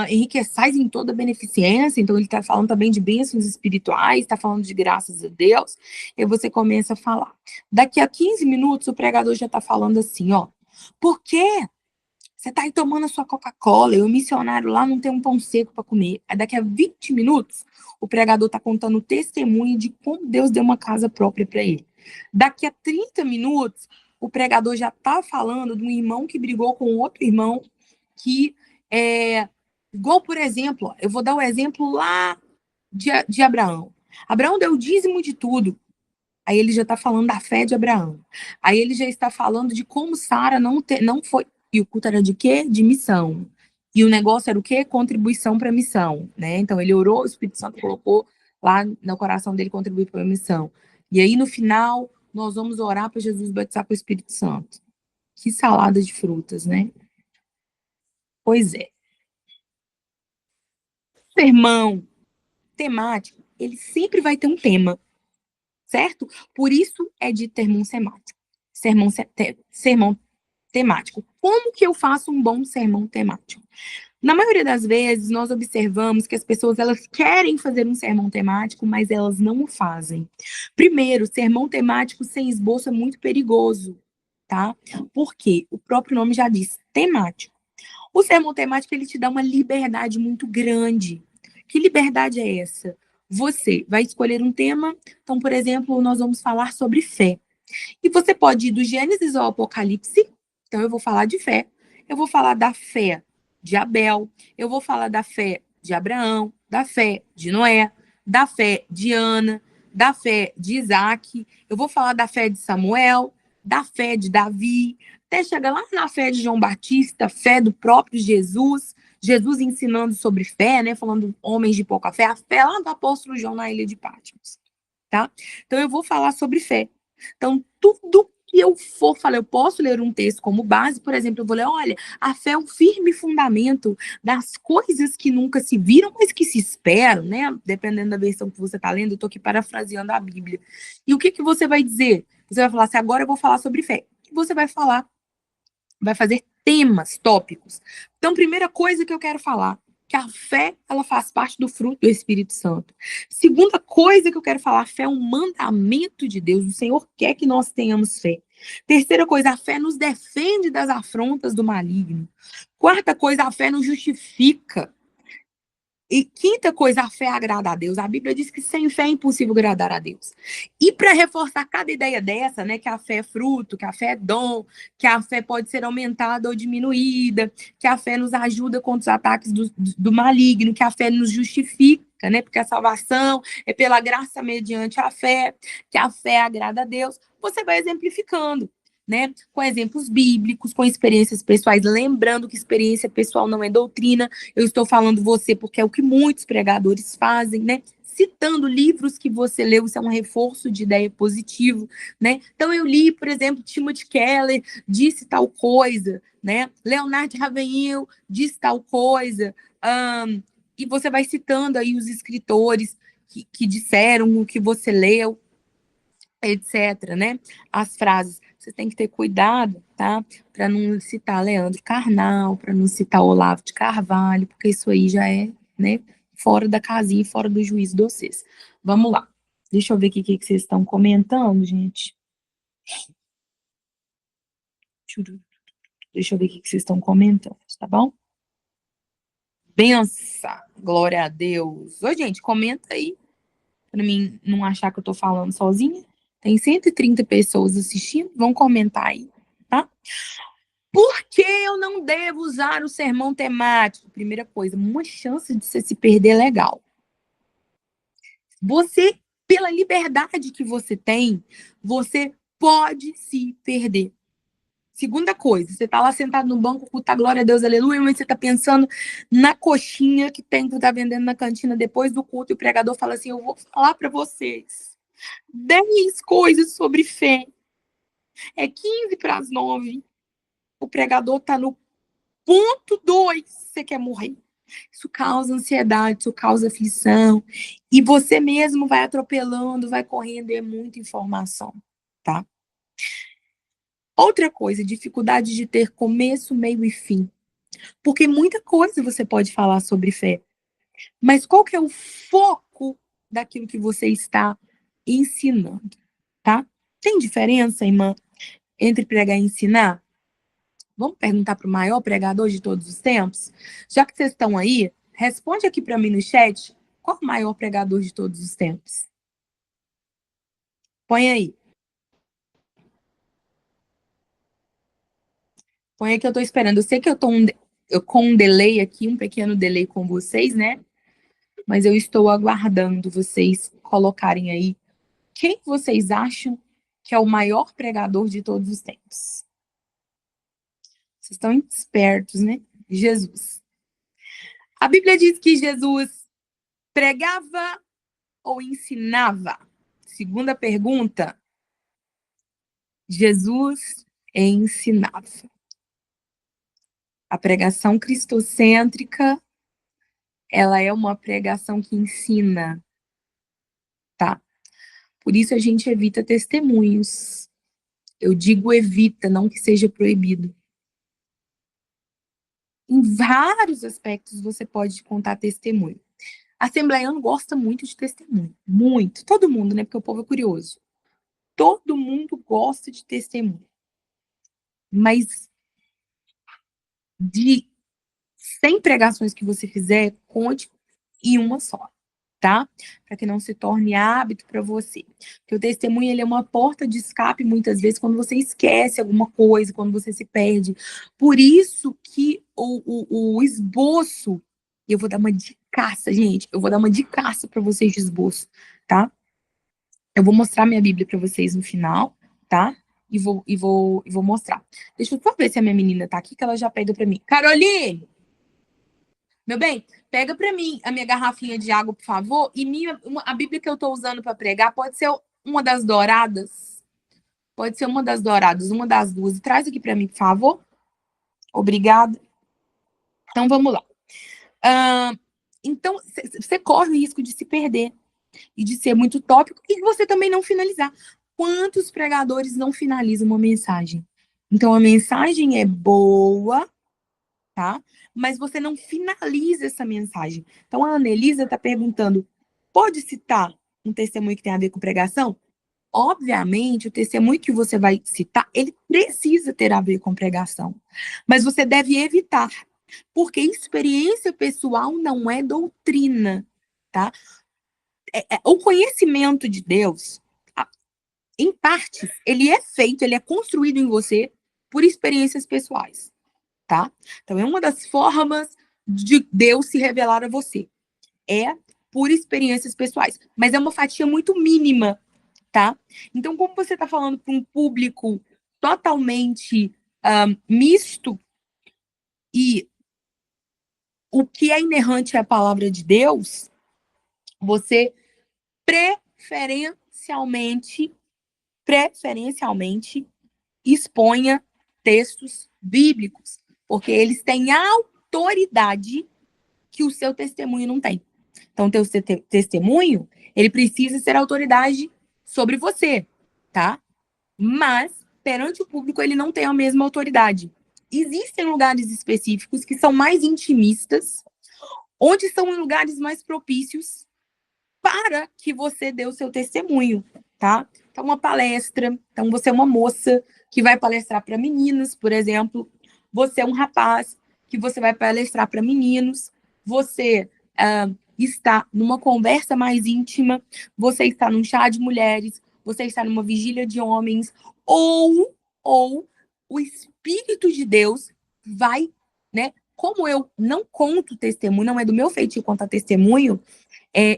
Enriqueçais em toda beneficência, então ele está falando também de bênçãos espirituais, está falando de graças a Deus, e você começa a falar. Daqui a 15 minutos o pregador já está falando assim, ó, por quê? Você está aí tomando a sua Coca-Cola e o missionário lá não tem um pão seco para comer. Aí daqui a 20 minutos, o pregador está contando o testemunho de como Deus deu uma casa própria para ele. Daqui a 30 minutos, o pregador já está falando de um irmão que brigou com outro irmão que igual, por exemplo, eu vou dar o exemplo lá de Abraão. Abraão deu o dízimo de tudo. Aí ele já está falando da fé de Abraão. Aí ele já está falando de como Sara não foi... E o culto era de quê? De missão. E o negócio era o quê? Contribuição para a missão, né? Então ele orou, o Espírito Santo colocou lá no coração dele contribuir para a missão. E aí no final nós vamos orar para Jesus batizar com o Espírito Santo. Que salada de frutas, né? Pois é. Sermão temático, ele sempre vai ter um tema, certo? Por isso é de sermão semático. Sermão temático. Como que eu faço um bom sermão temático? Na maioria das vezes, nós observamos que as pessoas elas querem fazer um sermão temático, mas elas não o fazem. Primeiro, sermão temático sem esboço é muito perigoso, tá? Porque o próprio nome já diz, temático. O sermão temático, ele te dá uma liberdade muito grande. Que liberdade é essa? Você vai escolher um tema. Então, por exemplo, nós vamos falar sobre fé. E você pode ir do Gênesis ao Apocalipse. Então, eu vou falar de fé. Eu vou falar da fé de Abel. Eu vou falar da fé de Abraão, da fé de Noé, da fé de Ana, da fé de Isaac. Eu vou falar da fé de Samuel, da fé de Davi, até chegar lá na fé de João Batista, fé do próprio Jesus. Jesus ensinando sobre fé, né? Falando homens de pouca fé, a fé lá do apóstolo João na ilha de Patmos, tá? Então, eu vou falar sobre fé. Então, tudo que eu for falar, eu posso ler um texto como base, por exemplo, eu vou ler, olha, a fé é um firme fundamento das coisas que nunca se viram, mas que se esperam, né? Dependendo da versão que você está lendo, eu estou aqui parafraseando a Bíblia. E o que que você vai dizer? Você vai falar assim, agora eu vou falar sobre fé. O que você vai falar? Vai fazer temas, tópicos. Então, primeira coisa que eu quero falar, que a fé, ela faz parte do fruto do Espírito Santo. Segunda coisa que eu quero falar, a fé é um mandamento de Deus. O Senhor quer que nós tenhamos fé. Terceira coisa, a fé nos defende das afrontas do maligno. Quarta coisa, a fé nos justifica. E quinta coisa, a fé agrada a Deus. A Bíblia diz que sem fé é impossível agradar a Deus. E para reforçar cada ideia dessa, né, que a fé é fruto, que a fé é dom, que a fé pode ser aumentada ou diminuída, que a fé nos ajuda contra os ataques do maligno, que a fé nos justifica, né, porque a salvação é pela graça mediante a fé, que a fé agrada a Deus, você vai exemplificando. né? Com exemplos bíblicos, com experiências pessoais, lembrando que experiência pessoal não é doutrina. Eu estou falando você porque é o que muitos pregadores fazem, né? Citando livros que você leu, isso é um reforço de ideia positivo, né? Então eu li, por exemplo, Timothy Keller disse tal coisa, né? Leonard Ravenhill disse tal coisa, e você vai citando aí os escritores que disseram o que você leu, etc, né? As frases. Você tem que ter cuidado, tá? Para não citar Leandro Carnal, para não citar Olavo de Carvalho, porque isso aí já é, né, fora da casinha, fora do juízo de vocês. Vamos lá. Deixa eu ver aqui o que vocês estão comentando, gente. Deixa eu ver o que vocês estão comentando, tá bom? Benção, glória a Deus. Ô, gente, comenta aí, para mim não achar que eu tô falando sozinha. Tem 130 pessoas assistindo, vão comentar aí, tá? Por que eu não devo usar o sermão temático? Primeira coisa, uma chance de você se perder legal. Você, pela liberdade que você tem, você pode se perder. Segunda coisa, você tá lá sentado no banco, puta glória a Deus, aleluia, mas você tá pensando na coxinha que tem que tá vendendo na cantina depois do culto e o pregador fala assim, eu vou falar para vocês 10 coisas sobre fé. É 15 para as 9. O pregador tá no ponto 2, você quer morrer. Isso causa ansiedade, isso causa aflição. E você mesmo vai atropelando, vai correndo, é muita informação, tá? Outra coisa, dificuldade de ter começo, meio e fim. Porque muita coisa você pode falar sobre fé. Mas qual que é o foco daquilo que você está ensinando, tá? Tem diferença, irmã, entre pregar e ensinar? Vamos perguntar para o maior pregador de todos os tempos? Já que vocês estão aí, responde aqui para mim no chat, qual o maior pregador de todos os tempos? Põe aí. Põe aí que eu estou esperando. Eu sei que eu estou com um delay aqui, um pequeno delay com vocês, né? Mas eu estou aguardando vocês colocarem aí quem vocês acham que é o maior pregador de todos os tempos. Vocês estão espertos, né? Jesus. A Bíblia diz que Jesus pregava ou ensinava? Segunda pergunta, Jesus ensinava. A pregação cristocêntrica, ela é uma pregação que ensina, tá? Por isso a gente evita testemunhos. Eu digo evita, não que seja proibido. Em vários aspectos você pode contar testemunho. A assembleiano gosta muito de testemunho. Muito. Todo mundo, né? Porque o povo é curioso. Todo mundo gosta de testemunho. Mas de 100 pregações que você fizer, conte em uma só, tá? Para que não se torne hábito para você. Porque o testemunho, ele é uma porta de escape, muitas vezes, quando você esquece alguma coisa, quando você se perde. Por isso que o esboço, eu vou dar uma dicaça, gente, eu vou dar uma dicaça para vocês de esboço, tá? Eu vou mostrar minha Bíblia para vocês no final, tá? E vou mostrar. Deixa eu só ver se a minha menina tá aqui, que ela já pega para mim. Caroline! Meu bem, pega para mim a minha garrafinha de água, por favor. E a Bíblia que eu estou usando para pregar pode ser uma das douradas. Pode ser uma das douradas, uma das duas. E traz aqui para mim, por favor. Obrigada. Então, vamos lá. Então, você corre o risco de se perder e de ser muito tópico e você também não finalizar. Quantos pregadores não finalizam uma mensagem? Então, a mensagem é boa, tá? Mas você não finaliza essa mensagem. Então, a Anelisa está perguntando, pode citar um testemunho que tem a ver com pregação? Obviamente, o testemunho que você vai citar, ele precisa ter a ver com pregação. Mas você deve evitar, porque experiência pessoal não é doutrina, tá? O conhecimento de Deus, em partes, ele é feito, ele é construído em você por experiências pessoais, tá? Então, é uma das formas de Deus se revelar a você. É por experiências pessoais. Mas é uma fatia muito mínima, tá? Então, como você está falando para um público totalmente misto, e o que é inerrante à palavra de Deus, você preferencialmente exponha textos bíblicos, porque eles têm autoridade que o seu testemunho não tem. Então, o teu testemunho, ele precisa ser autoridade sobre você, tá? Mas, perante o público, ele não tem a mesma autoridade. Existem lugares específicos que são mais intimistas, onde são lugares mais propícios para que você dê o seu testemunho, tá? Então, uma palestra, então você é uma moça que vai palestrar para meninas, por exemplo, você é um rapaz que você vai palestrar para meninos, você está numa conversa mais íntima, você está num chá de mulheres, você está numa vigília de homens, ou o Espírito de Deus vai, né? Como eu não conto testemunho, não é do meu feitio contar testemunho,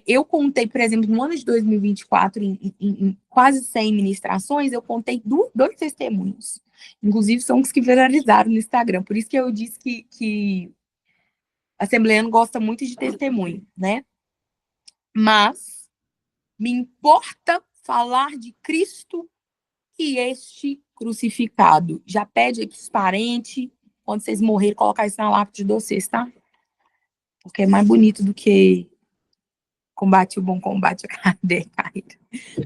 eu contei, por exemplo, no ano de 2024, em quase 100 ministrações, eu contei dois testemunhos. Inclusive, são os que viralizaram no Instagram. Por isso que eu disse que a Assembleiano gosta muito de testemunho, né? Mas me importa falar de Cristo e este crucificado. Já pede aqui os parentes, quando vocês morrerem, colocar isso na lápide de vocês, tá? Porque é mais bonito do que combate o bom combate, a caída.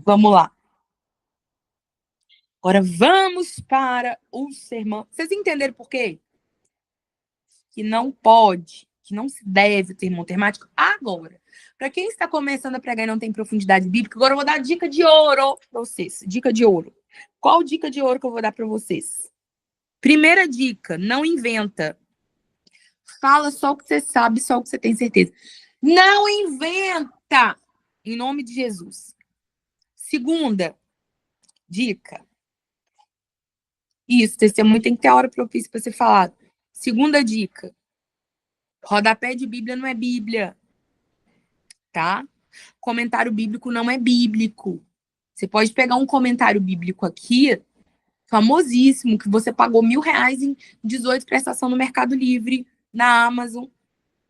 Vamos lá. Agora vamos para o sermão. Vocês entenderam por quê? Que não pode, que não se deve ter sermão temático agora. Para quem está começando a pregar e não tem profundidade bíblica, agora eu vou dar dica de ouro para vocês. Dica de ouro. Qual dica de ouro que eu vou dar para vocês? Primeira dica, não inventa. Fala só o que você sabe, só o que você tem certeza. Não inventa! Em nome de Jesus. Segunda dica. Isso, testemunho tem que ter a hora propícia para ser falado. Segunda dica. Rodapé de Bíblia não é Bíblia. Tá? Comentário bíblico não é bíblico. Você pode pegar um comentário bíblico aqui, famosíssimo, que você pagou R$1.000 em 18 prestação no Mercado Livre, na Amazon.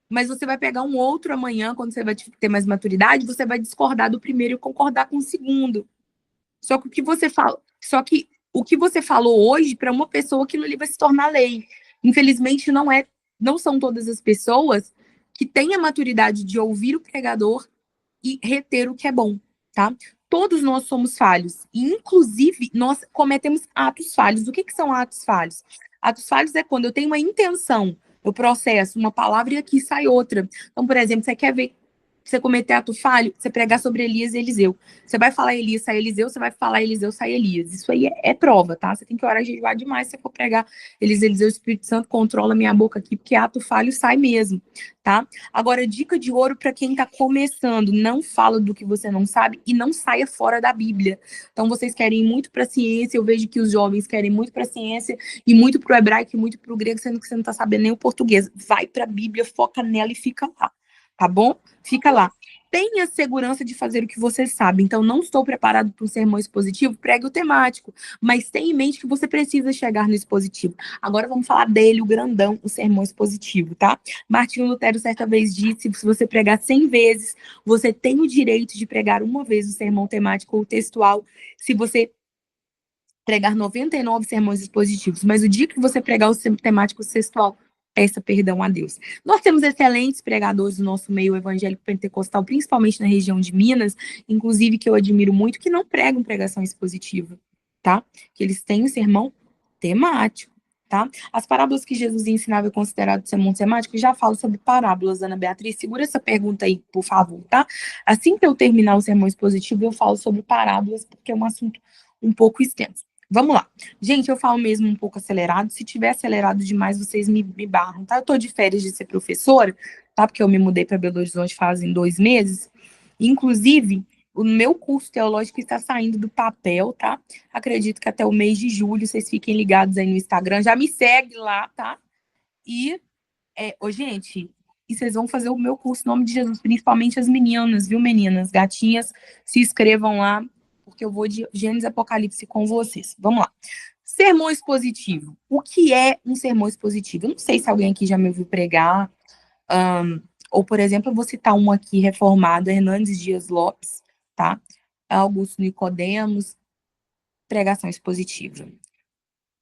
Mas você vai pegar um outro amanhã, quando você vai ter mais maturidade, você vai discordar do primeiro e concordar com o segundo. Só que o que você fala, o que você falou hoje, para uma pessoa, aquilo ali vai se tornar lei. Infelizmente, não são todas as pessoas que têm a maturidade de ouvir o pregador e reter o que é bom, tá? Todos nós somos falhos. E, inclusive, nós cometemos atos falhos. O que são atos falhos? Atos falhos é quando eu tenho uma intenção, eu processo uma palavra e aqui sai outra. Então, por exemplo, você quer ver você cometer ato falho, você pregar sobre Elias e Eliseu. Você vai falar Elias, sai Eliseu, você vai falar Eliseu, sai Elias. Isso aí é prova, tá? Você tem que orar e jejuar demais se você for pregar Elias, Eliseu, o Espírito Santo controla minha boca aqui, porque ato falho sai mesmo, tá? Agora, dica de ouro para quem tá começando, não fala do que você não sabe e não saia fora da Bíblia. Então, vocês querem ir muito para ciência, eu vejo que os jovens querem muito para ciência e muito para o hebraico e muito para o grego, sendo que você não tá sabendo nem o português. Vai para a Bíblia, foca nela e fica lá. Tá bom? Fica lá. Tenha segurança de fazer o que você sabe. Então, não estou preparado para um sermão expositivo, pregue o temático. Mas tenha em mente que você precisa chegar no expositivo. Agora vamos falar dele, o grandão, o sermão expositivo, tá? Martinho Lutero certa vez disse, se você pregar 100 vezes, você tem o direito de pregar uma vez o sermão temático ou textual. Se você pregar 99 sermões expositivos. Mas o dia que você pregar o temático textual, peça perdão a Deus. Nós temos excelentes pregadores do nosso meio evangélico pentecostal, principalmente na região de Minas, inclusive que eu admiro muito, que não pregam pregação expositiva, tá? Que eles têm o sermão temático, tá? As parábolas que Jesus ensinava é considerado sermão temático, já falo sobre parábolas, Ana Beatriz, segura essa pergunta aí, por favor, tá? Assim que eu terminar o sermão expositivo, eu falo sobre parábolas, porque é um assunto um pouco extenso. Vamos lá. Gente, eu falo mesmo um pouco acelerado. Se tiver acelerado demais, vocês me barram, tá? Eu tô de férias de ser professora, tá? Porque eu me mudei para Belo Horizonte fazem 2 meses. Inclusive, o meu curso teológico está saindo do papel, tá? Acredito que até o mês de julho vocês fiquem ligados aí no Instagram. Já me segue lá, tá? E, gente, e vocês vão fazer o meu curso em nome de Jesus, principalmente as meninas, viu, meninas? Gatinhas, se inscrevam lá, porque eu vou de Gênesis Apocalipse com vocês. Vamos lá. Sermão expositivo. O que é um sermão expositivo? Eu não sei se alguém aqui já me ouviu pregar. Ou, por exemplo, eu vou citar um aqui reformado, Hernandes Dias Lopes, tá? Augusto Nicodemos, pregação expositiva.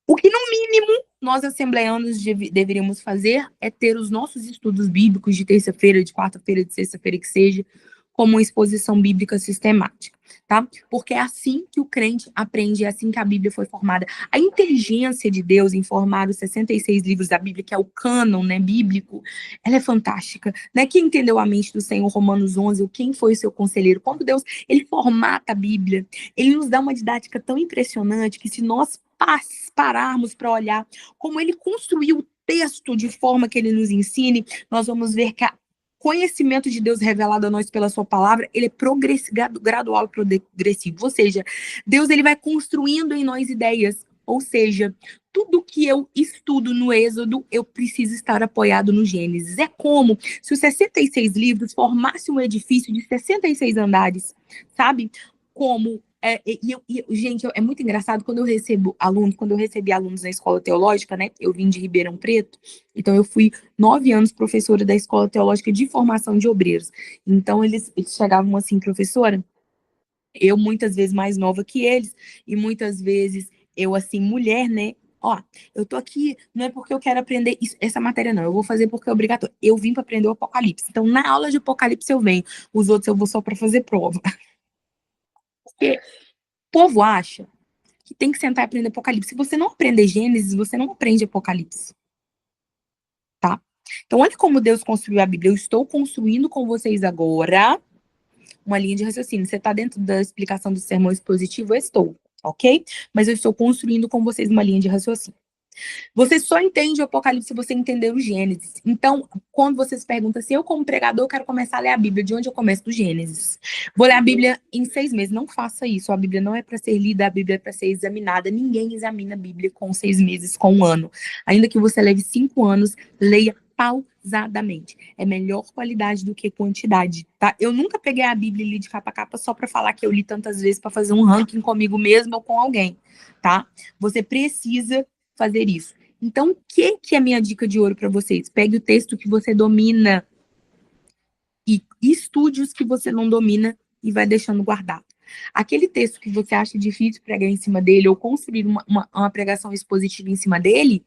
O que, no mínimo, nós assembleanos deveríamos fazer é ter os nossos estudos bíblicos de terça-feira, de quarta-feira, de sexta-feira, que seja, como uma exposição bíblica sistemática, tá? Porque é assim que o crente aprende, é assim que a Bíblia foi formada. A inteligência de Deus em formar os 66 livros da Bíblia, que é o cânon, né, bíblico, ela é fantástica, né? Quem entendeu a mente do Senhor, Romanos 11, quem foi o seu conselheiro? Quando Deus, ele formata a Bíblia, ele nos dá uma didática tão impressionante que se nós pararmos para olhar como ele construiu o texto de forma que ele nos ensine, nós vamos ver que a conhecimento de Deus revelado a nós pela sua palavra, ele é gradual e progressivo. Ou seja, Deus ele vai construindo em nós ideias. Ou seja, tudo que eu estudo no Êxodo, eu preciso estar apoiado no Gênesis. É como se os 66 livros formassem um edifício de 66 andares, sabe? Como gente, é muito engraçado quando eu recebo alunos, quando eu recebi alunos na escola teológica, né? Eu vim de Ribeirão Preto, então eu fui 9 anos professora da escola teológica de formação de obreiros. Então eles chegavam assim, professora, eu muitas vezes mais nova que eles, e muitas vezes eu assim, mulher, né? Ó, eu tô aqui, não é porque eu quero aprender essa matéria, não. Eu vou fazer porque é obrigatório. Eu vim para aprender o Apocalipse. Então, na aula de Apocalipse eu venho. Os outros eu vou só para fazer prova. Porque o povo acha que tem que sentar e aprender Apocalipse. Se você não aprender Gênesis, você não aprende Apocalipse, tá? Então, olha como Deus construiu a Bíblia. Eu estou construindo com vocês agora uma linha de raciocínio. Você está dentro da explicação do sermão expositivo? Eu estou, ok? Mas eu estou construindo com vocês uma linha de raciocínio. Você só entende o Apocalipse se você entender o Gênesis. Então, quando você se pergunta se eu, como pregador, quero começar a ler a Bíblia, de onde eu começo? Do Gênesis. Vou ler a Bíblia em 6 meses. Não faça isso. A Bíblia não é para ser lida, a Bíblia é para ser examinada. Ninguém examina a Bíblia com 6 meses, com um ano. Ainda que você leve 5 anos, leia pausadamente. É melhor qualidade do que quantidade, tá? Eu nunca peguei a Bíblia e li de capa a capa só para falar que eu li tantas vezes para fazer um ranking comigo mesmo ou com alguém, tá? Você precisa fazer isso. Então, o que é a minha dica de ouro para vocês? Pegue o texto que você domina e estude os que você não domina e vai deixando guardado. Aquele texto que você acha difícil pregar em cima dele ou construir uma pregação expositiva em cima dele,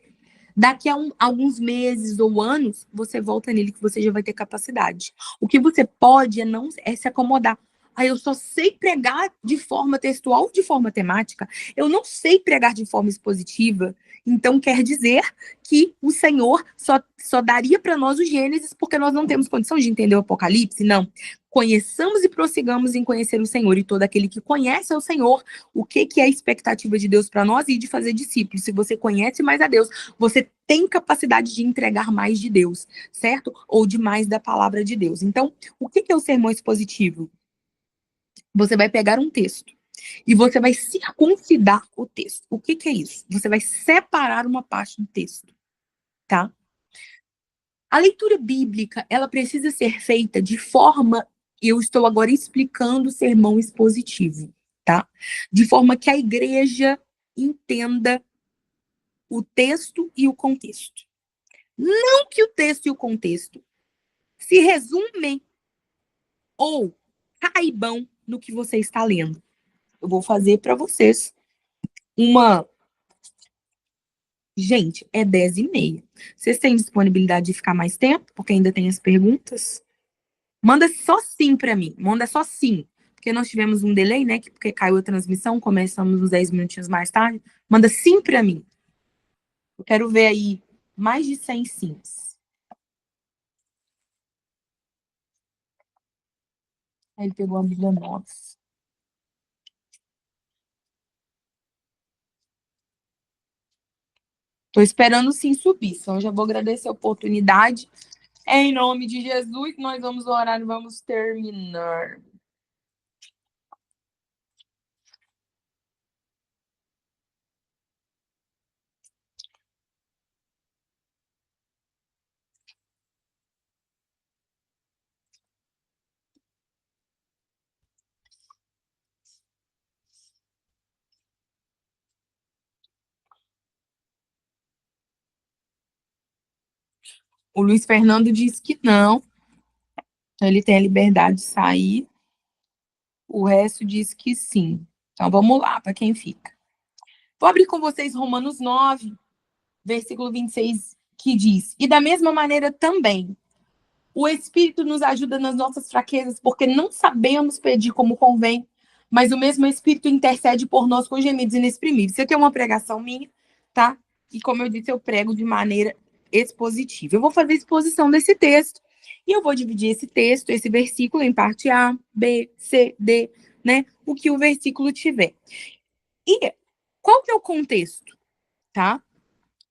daqui a alguns meses ou anos, você volta nele que você já vai ter capacidade. O que você pode é se acomodar. Aí eu só sei pregar de forma textual ou de forma temática. Eu não sei pregar de forma expositiva. Então quer dizer que o Senhor só daria para nós o Gênesis porque nós não temos condição de entender o Apocalipse? Não. Conheçamos e prossigamos em conhecer o Senhor. E todo aquele que conhece o Senhor, o que é a expectativa de Deus para nós e de fazer discípulos? Se você conhece mais a Deus, você tem capacidade de entregar mais de Deus, certo? Ou de mais da palavra de Deus. Então, o que é o sermão expositivo? Você vai pegar um texto e você vai circuncidar o texto. O que é isso? Você vai separar uma parte do texto, tá? A leitura bíblica, ela precisa ser feita de forma, eu estou agora explicando o sermão expositivo, tá? De forma que a igreja entenda o texto e o contexto. Não que o texto e o contexto se resumem ou caibam no que você está lendo. Eu vou fazer para vocês uma. Gente, é 10h30. Vocês têm disponibilidade de ficar mais tempo? Porque ainda tem as perguntas? Manda só sim para mim. Manda só sim. Porque nós tivemos um delay, né? Porque caiu a transmissão, começamos uns 10 minutinhos mais tarde. Manda sim para mim. Eu quero ver aí mais de 100 sims. Aí ele pegou a Bíblia nova. Tô esperando sim subir. Então, eu já vou agradecer a oportunidade. É em nome de Jesus que nós vamos orar e vamos terminar. O Luiz Fernando disse que não. Ele tem a liberdade de sair. O resto diz que sim. Então, vamos lá, para quem fica. Vou abrir com vocês Romanos 9, versículo 26, que diz: E da mesma maneira também, o Espírito nos ajuda nas nossas fraquezas, porque não sabemos pedir como convém, mas o mesmo Espírito intercede por nós com gemidos inexprimíveis. Isso aqui é uma pregação minha, tá? E como eu disse, eu prego de maneira expositiva. Eu vou fazer exposição desse texto. E eu vou dividir esse texto, esse versículo, em parte A, B, C, D, né? O que o versículo tiver. E qual que é o contexto, tá?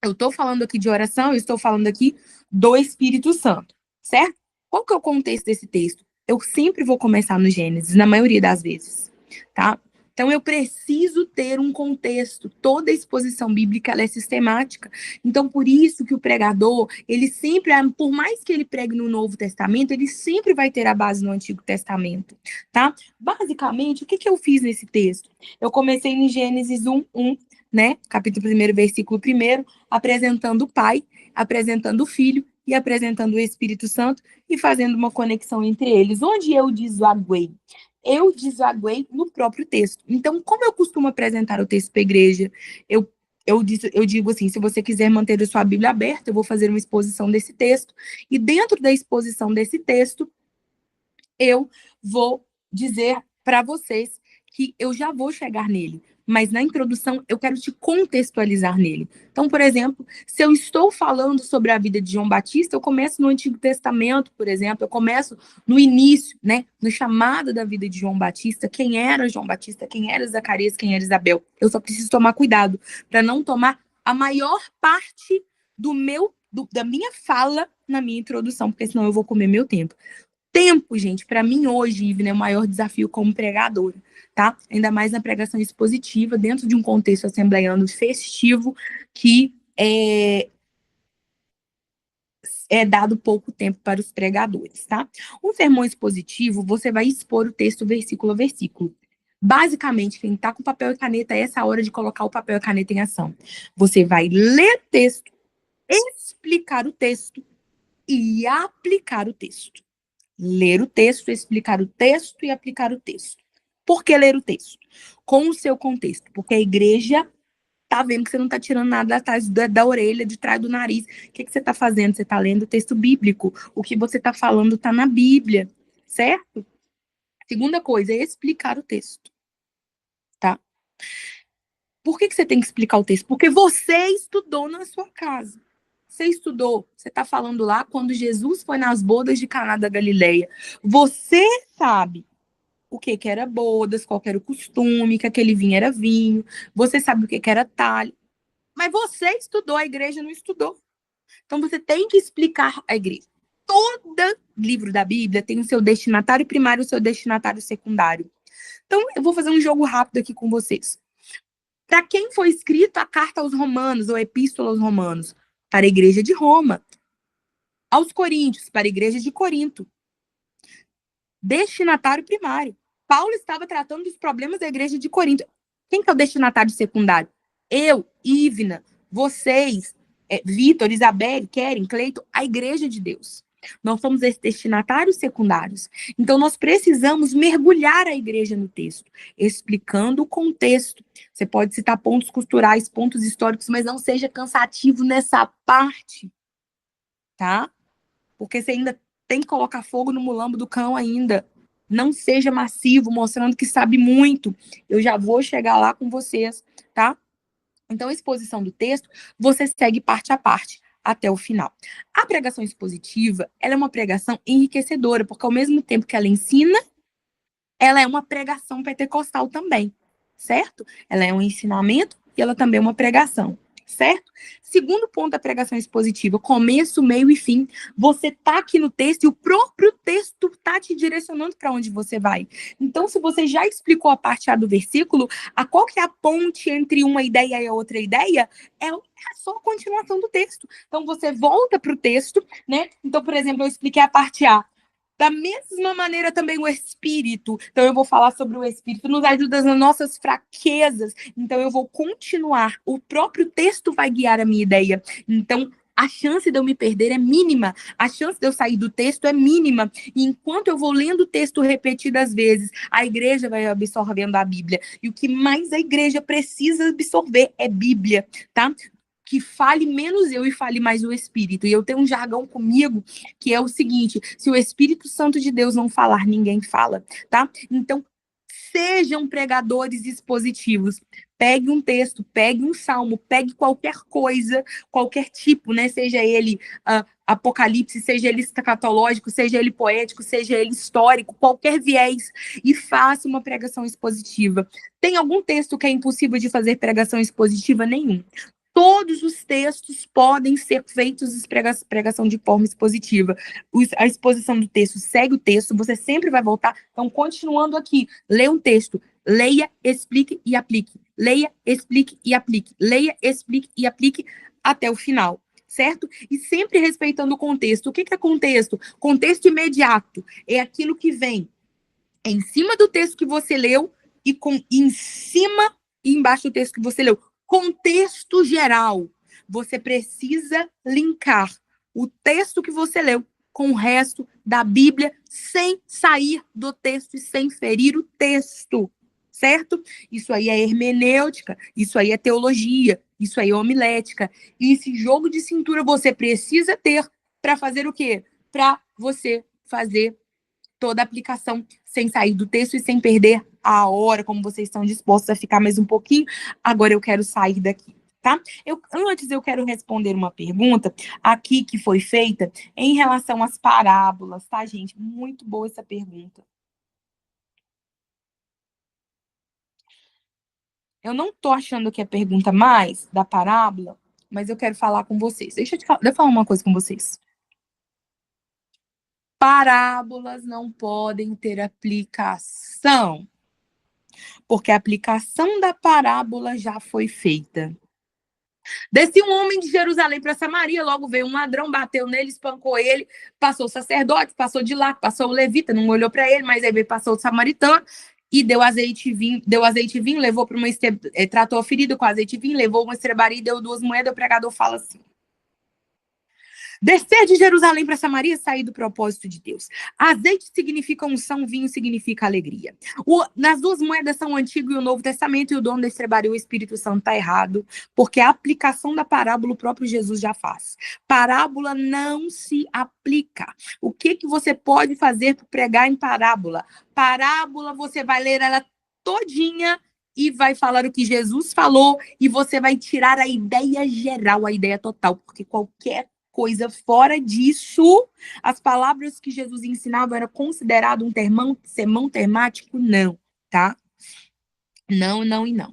Eu estou falando aqui de oração, eu estou falando aqui do Espírito Santo, certo? Qual que é o contexto desse texto? Eu sempre vou começar no Gênesis, na maioria das vezes, tá? Então, eu preciso ter um contexto. Toda exposição bíblica, ela é sistemática. Então, por isso que o pregador, ele sempre, por mais que ele pregue no Novo Testamento, ele sempre vai ter a base no Antigo Testamento, tá? Basicamente, o que que eu fiz nesse texto? Eu comecei em Gênesis 1, né? Capítulo 1, versículo 1, apresentando o Pai, apresentando o Filho e apresentando o Espírito Santo e fazendo uma conexão entre eles. Onde eu desaguei? Eu desaguei no próprio texto. Então, como eu costumo apresentar o texto para a igreja, eu digo assim, se você quiser manter a sua Bíblia aberta, eu vou fazer uma exposição desse texto, e dentro da exposição desse texto, eu vou dizer para vocês que eu já vou chegar nele, mas na introdução eu quero te contextualizar nele. Então, por exemplo, se eu estou falando sobre a vida de João Batista, eu começo no Antigo Testamento, por exemplo, eu começo no início, né, no chamado da vida de João Batista, quem era João Batista, quem era Zacarias, quem era Isabel. Eu só preciso tomar cuidado para não tomar a maior parte da minha fala na minha introdução, porque senão eu vou comer meu tempo. Tempo, gente, para mim hoje, Ivne, é o maior desafio como pregadora, tá? Ainda mais na pregação expositiva, dentro de um contexto assembleiano festivo, que é dado pouco tempo para os pregadores, tá? Um sermão expositivo, você vai expor o texto versículo a versículo. Basicamente, quem tá com papel e caneta, essa é a hora de colocar o papel e caneta em ação. Você vai ler o texto, explicar o texto e aplicar o texto. Ler o texto, explicar o texto e aplicar o texto. Por que ler o texto? Com o seu contexto. Porque a igreja tá vendo que você não tá tirando nada da orelha, de trás do nariz. O que você tá fazendo? Você tá lendo o texto bíblico. O que você tá falando tá na Bíblia, certo? Segunda coisa é explicar o texto, tá? Por que você tem que explicar o texto? Porque você estudou na sua casa. Você estudou, você está falando lá quando Jesus foi nas bodas de Caná da Galileia. Você sabe o que era bodas, qual era o costume, que aquele vinho era vinho. Você sabe o que era talho. Mas você estudou, a igreja não estudou. Então você tem que explicar a igreja. Todo livro da Bíblia tem o seu destinatário primário e o seu destinatário secundário. Então eu vou fazer um jogo rápido aqui com vocês. Para quem foi escrita a carta aos Romanos, ou a epístola aos Romanos? Para a igreja de Roma. Aos Coríntios, para a igreja de Corinto. Destinatário primário. Paulo estava tratando dos problemas da igreja de Corinto. Quem que é o destinatário secundário? Eu, Ivna, vocês, Vitor, Isabelle, Keren, Cleiton, a igreja de Deus. Nós somos esses destinatários secundários. Então, nós precisamos mergulhar a igreja no texto, explicando o contexto. Você pode citar pontos culturais, pontos históricos, mas não seja cansativo nessa parte, tá? Porque você ainda tem que colocar fogo no mulambo do cão ainda. Não seja massivo, mostrando que sabe muito. Eu já vou chegar lá com vocês, tá? Então, a exposição do texto, você segue parte a parte até o final. A pregação expositiva, ela é uma pregação enriquecedora, porque ao mesmo tempo que ela ensina, ela é uma pregação pentecostal também, certo? Ela é um ensinamento e ela também é uma pregação, certo? Segundo ponto da pregação expositiva, começo, meio e fim. Você tá aqui no texto e o próprio texto tá te direcionando para onde você vai. Então, se você já explicou a parte A do versículo, qual que é a ponte entre uma ideia e a outra ideia? É só a continuação do texto. Então, você volta para o texto, né? Então, por exemplo, eu expliquei a parte A. Da mesma maneira também o Espírito. Então eu vou falar sobre o Espírito, nos ajuda nas nossas fraquezas. Então eu vou continuar. O próprio texto vai guiar a minha ideia. Então a chance de eu me perder é mínima, a chance de eu sair do texto é mínima. E enquanto eu vou lendo o texto repetidas vezes, a igreja vai absorvendo a Bíblia. E o que mais a igreja precisa absorver é Bíblia, tá? Que fale menos eu e fale mais o Espírito. E eu tenho um jargão comigo que é o seguinte: se o Espírito Santo de Deus não falar, ninguém fala, tá? Então, sejam pregadores expositivos. Pegue um texto, pegue um salmo, pegue qualquer coisa, qualquer tipo, né? Seja ele apocalipse, seja ele escatológico, seja ele poético, seja ele histórico, qualquer viés, e faça uma pregação expositiva. Tem algum texto que é impossível de fazer pregação expositiva? Nenhum. Todos os textos podem ser feitos pregação de forma expositiva. A exposição do texto segue o texto, você sempre vai voltar. Então, continuando aqui, lê um texto, leia, explique e aplique. Leia, explique e aplique. Leia, explique e aplique até o final, certo? E sempre respeitando o contexto. O que é contexto? Contexto imediato é aquilo que vem em cima do texto que você leu e em cima e embaixo do texto que você leu. Contexto geral. Você precisa linkar o texto que você leu com o resto da Bíblia sem sair do texto e sem ferir o texto, certo? Isso aí é hermenêutica, isso aí é teologia, isso aí é homilética. E esse jogo de cintura você precisa ter para fazer o quê? Para você fazer toda a aplicação sem sair do texto e sem perder a hora, como vocês estão dispostos a ficar mais um pouquinho. Agora eu quero sair daqui, tá? Antes eu quero responder uma pergunta aqui que foi feita em relação às parábolas, tá, gente? Muito boa essa pergunta. Eu não tô achando que é pergunta mais da parábola, mas eu quero falar com vocês. Deixa eu falar uma coisa com vocês. Parábolas não podem ter aplicação, porque a aplicação da parábola já foi feita. Descia um homem de Jerusalém para Samaria, logo veio um ladrão, bateu nele, espancou ele, passou o sacerdote, passou de lá, passou o levita, não olhou para ele, mas aí veio, passou o samaritano e deu azeite e vinho, levou para uma tratou a ferida com azeite e vinho, levou uma estrebaria e deu 2 moedas. O pregador fala assim: descer de Jerusalém para Samaria, sair do propósito de Deus. Azeite significa unção, vinho significa alegria. Nas 2 moedas são o Antigo e o Novo Testamento, e o dono da estrebaria, o Espírito Santo, está errado, porque a aplicação da parábola o próprio Jesus já faz. Parábola não se aplica. O que você pode fazer para pregar em parábola? Parábola, você vai ler ela todinha e vai falar o que Jesus falou, e você vai tirar a ideia geral, a ideia total, porque qualquer coisa fora disso, as palavras que Jesus ensinava era considerado um sermão temático? Não, tá? Não, não e não.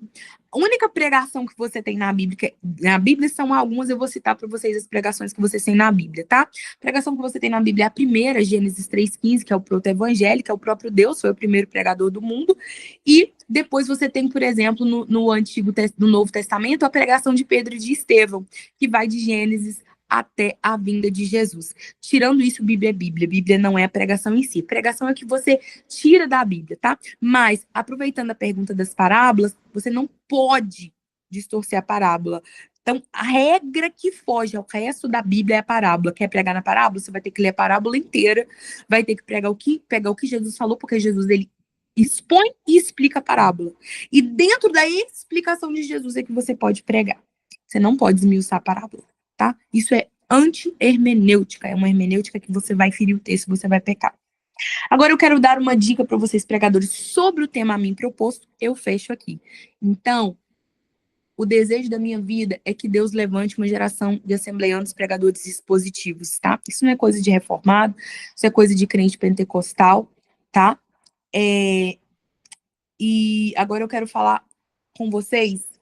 A única pregação que você tem na Bíblia são algumas, eu vou citar para vocês as pregações que você tem na Bíblia, tá? A pregação que você tem na Bíblia é a primeira, Gênesis 3,15, que é o proto-evangelho, que é o próprio Deus, foi o primeiro pregador do mundo. E depois você tem, por exemplo, no Novo Testamento, a pregação de Pedro e de Estevão, que vai de Gênesis até a vinda de Jesus. Tirando isso, Bíblia é Bíblia. Bíblia não é a pregação em si. Pregação é o que você tira da Bíblia, tá? Mas, aproveitando a pergunta das parábolas, você não pode distorcer a parábola. Então, a regra que foge ao resto da Bíblia é a parábola. Quer pregar na parábola? Você vai ter que ler a parábola inteira, vai ter que pegar o que Jesus falou, porque Jesus, ele expõe e explica a parábola. E dentro da explicação de Jesus é que você pode pregar. Você não pode esmiuçar a parábola, tá? Isso é anti-hermenêutica, é uma hermenêutica que você vai ferir o texto, você vai pecar. Agora eu quero dar uma dica para vocês, pregadores, sobre o tema a mim proposto. Eu fecho aqui. Então, o desejo da minha vida é que Deus levante uma geração de assembleanos pregadores expositivos, tá? Isso não é coisa de reformado, isso é coisa de crente pentecostal, tá? E agora eu quero falar com vocês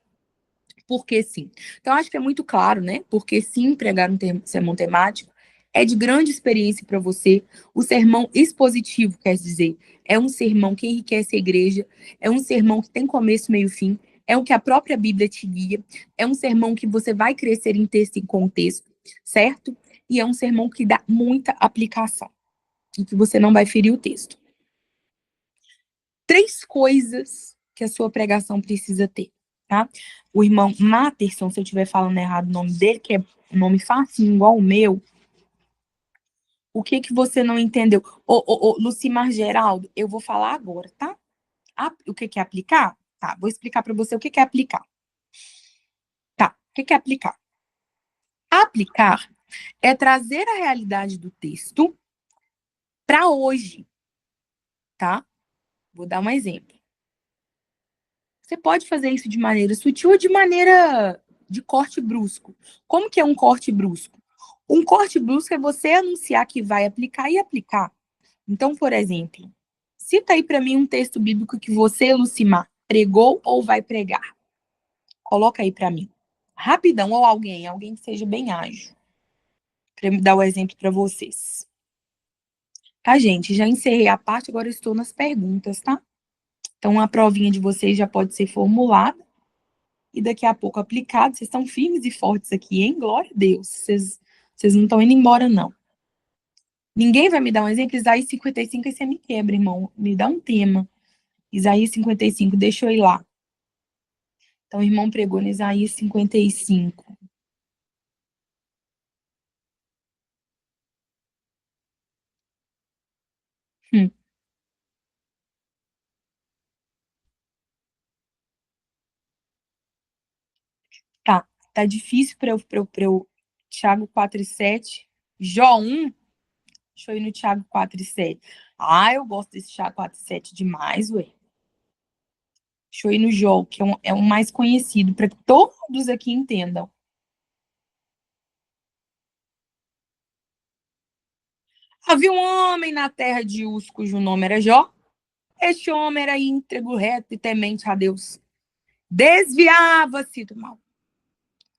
porque sim. Então, acho que é muito claro, né? Porque sim, pregar um sermão temático é de grande experiência para você. O sermão expositivo, quer dizer, é um sermão que enriquece a igreja, é um sermão que tem começo, meio e fim, é o que a própria Bíblia te guia, é um sermão que você vai crescer em texto e contexto, certo? E é um sermão que dá muita aplicação, e que você não vai ferir o texto. 3 coisas que a sua pregação precisa ter, tá? O irmão Materson, se eu estiver falando errado o nome dele, que é um nome facinho, igual o meu. O que que você não entendeu? Lucimar Geraldo, eu vou falar agora, tá? O que que é aplicar? Tá, vou explicar para você o que que é aplicar. Tá, o que que é aplicar? Aplicar é trazer a realidade do texto para hoje, tá? Vou dar um exemplo. Você pode fazer isso de maneira sutil ou de maneira de corte brusco. Como que é um corte brusco? Um corte brusco é você anunciar que vai aplicar e aplicar. Então, por exemplo, cita aí para mim um texto bíblico que você, Lucimar, pregou ou vai pregar. Coloca aí para mim. Rapidão, ou alguém que seja bem ágil, para me dar o exemplo para vocês. Tá, gente? Já encerrei a parte, agora estou nas perguntas, tá? Então, a provinha de vocês já pode ser formulada e daqui a pouco aplicada. Vocês estão firmes e fortes aqui, hein? Glória a Deus. Vocês não estão indo embora, não. Ninguém vai me dar um exemplo? Isaías 55, aí você me quebra, irmão. Me dá um tema. Isaías 55, deixa eu ir lá. Então, o irmão pregou no Isaías 55. Tá difícil para eu. Tiago 4:7. Jó 1. Deixa eu ir no Tiago 4:7. Ah, eu gosto desse Tiago 4:7 demais, ué. Deixa eu ir no Jó, que é um mais conhecido, para que todos aqui entendam. Havia um homem na terra de Uz, cujo nome era Jó. Este homem era íntegro, reto e temente a Deus. Desviava-se do mal.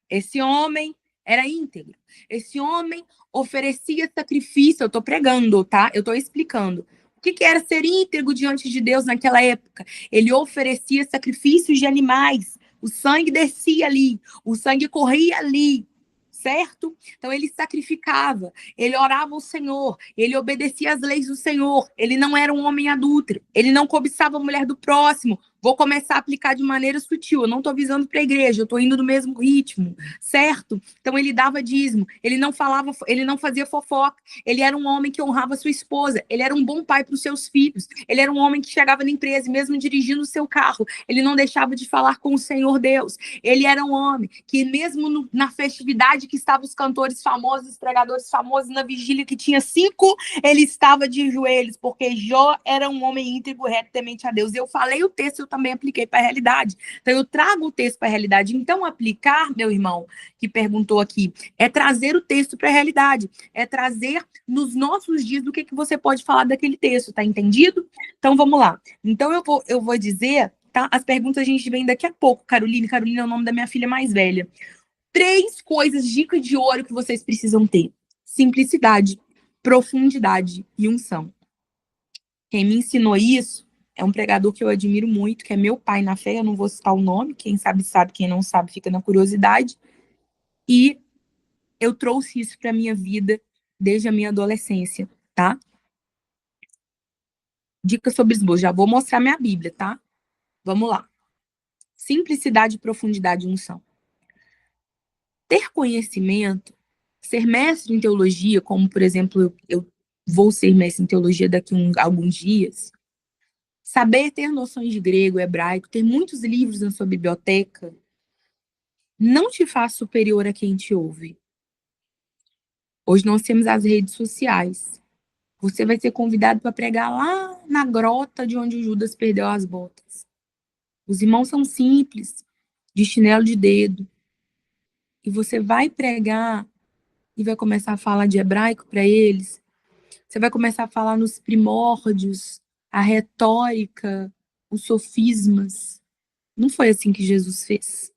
Esse homem era íntegro. Esse homem oferecia sacrifício. Eu estou pregando, tá? Eu estou explicando. O que era ser íntegro diante de Deus naquela época? Ele oferecia sacrifícios de animais. O sangue descia ali. O sangue corria ali. Certo? Então ele sacrificava, ele orava ao Senhor, ele obedecia às leis do Senhor, ele não era um homem adúltero, ele não cobiçava a mulher do próximo. Vou começar a aplicar de maneira sutil, eu não estou visando para a igreja, eu estou indo no mesmo ritmo, certo? Então ele dava dízimo, ele não falava, ele não fazia fofoca, ele era um homem que honrava sua esposa, ele era um bom pai para os seus filhos, ele era um homem que chegava na empresa e mesmo dirigindo o seu carro, ele não deixava de falar com o Senhor Deus. Ele era um homem que mesmo na festividade que estavam os cantores famosos, os pregadores famosos, na vigília que tinha 5, ele estava de joelhos, porque Jó era um homem íntegro, reto, temente a Deus. Eu falei o texto, eu também apliquei para a realidade. Então, eu trago o texto para a realidade. Então, aplicar, meu irmão, que perguntou aqui, é trazer o texto para a realidade. É trazer nos nossos dias do que você pode falar daquele texto, tá entendido? Então, vamos lá. Então, eu vou dizer, tá? As perguntas a gente vem daqui a pouco, Caroline. Caroline é o nome da minha filha mais velha. 3 coisas, dica de ouro que vocês precisam ter: simplicidade, profundidade e unção. Quem me ensinou isso é um pregador que eu admiro muito, que é meu pai na fé. Eu não vou citar o nome, quem sabe sabe, quem não sabe fica na curiosidade. E eu trouxe isso para minha vida desde a minha adolescência, tá? Dica sobre esboço. Já vou mostrar minha Bíblia, tá? Vamos lá. Simplicidade, profundidade e unção. Ter conhecimento, ser mestre em teologia, como, por exemplo, eu vou ser mestre em teologia daqui a alguns dias, saber ter noções de grego, hebraico, ter muitos livros na sua biblioteca, não te faz superior a quem te ouve. Hoje nós temos as redes sociais. Você vai ser convidado para pregar lá na grota de onde o Judas perdeu as botas. Os irmãos são simples, de chinelo de dedo. E você vai pregar e vai começar a falar de hebraico para eles. Você vai começar a falar nos primórdios, a retórica, os sofismas. Não foi assim que Jesus fez.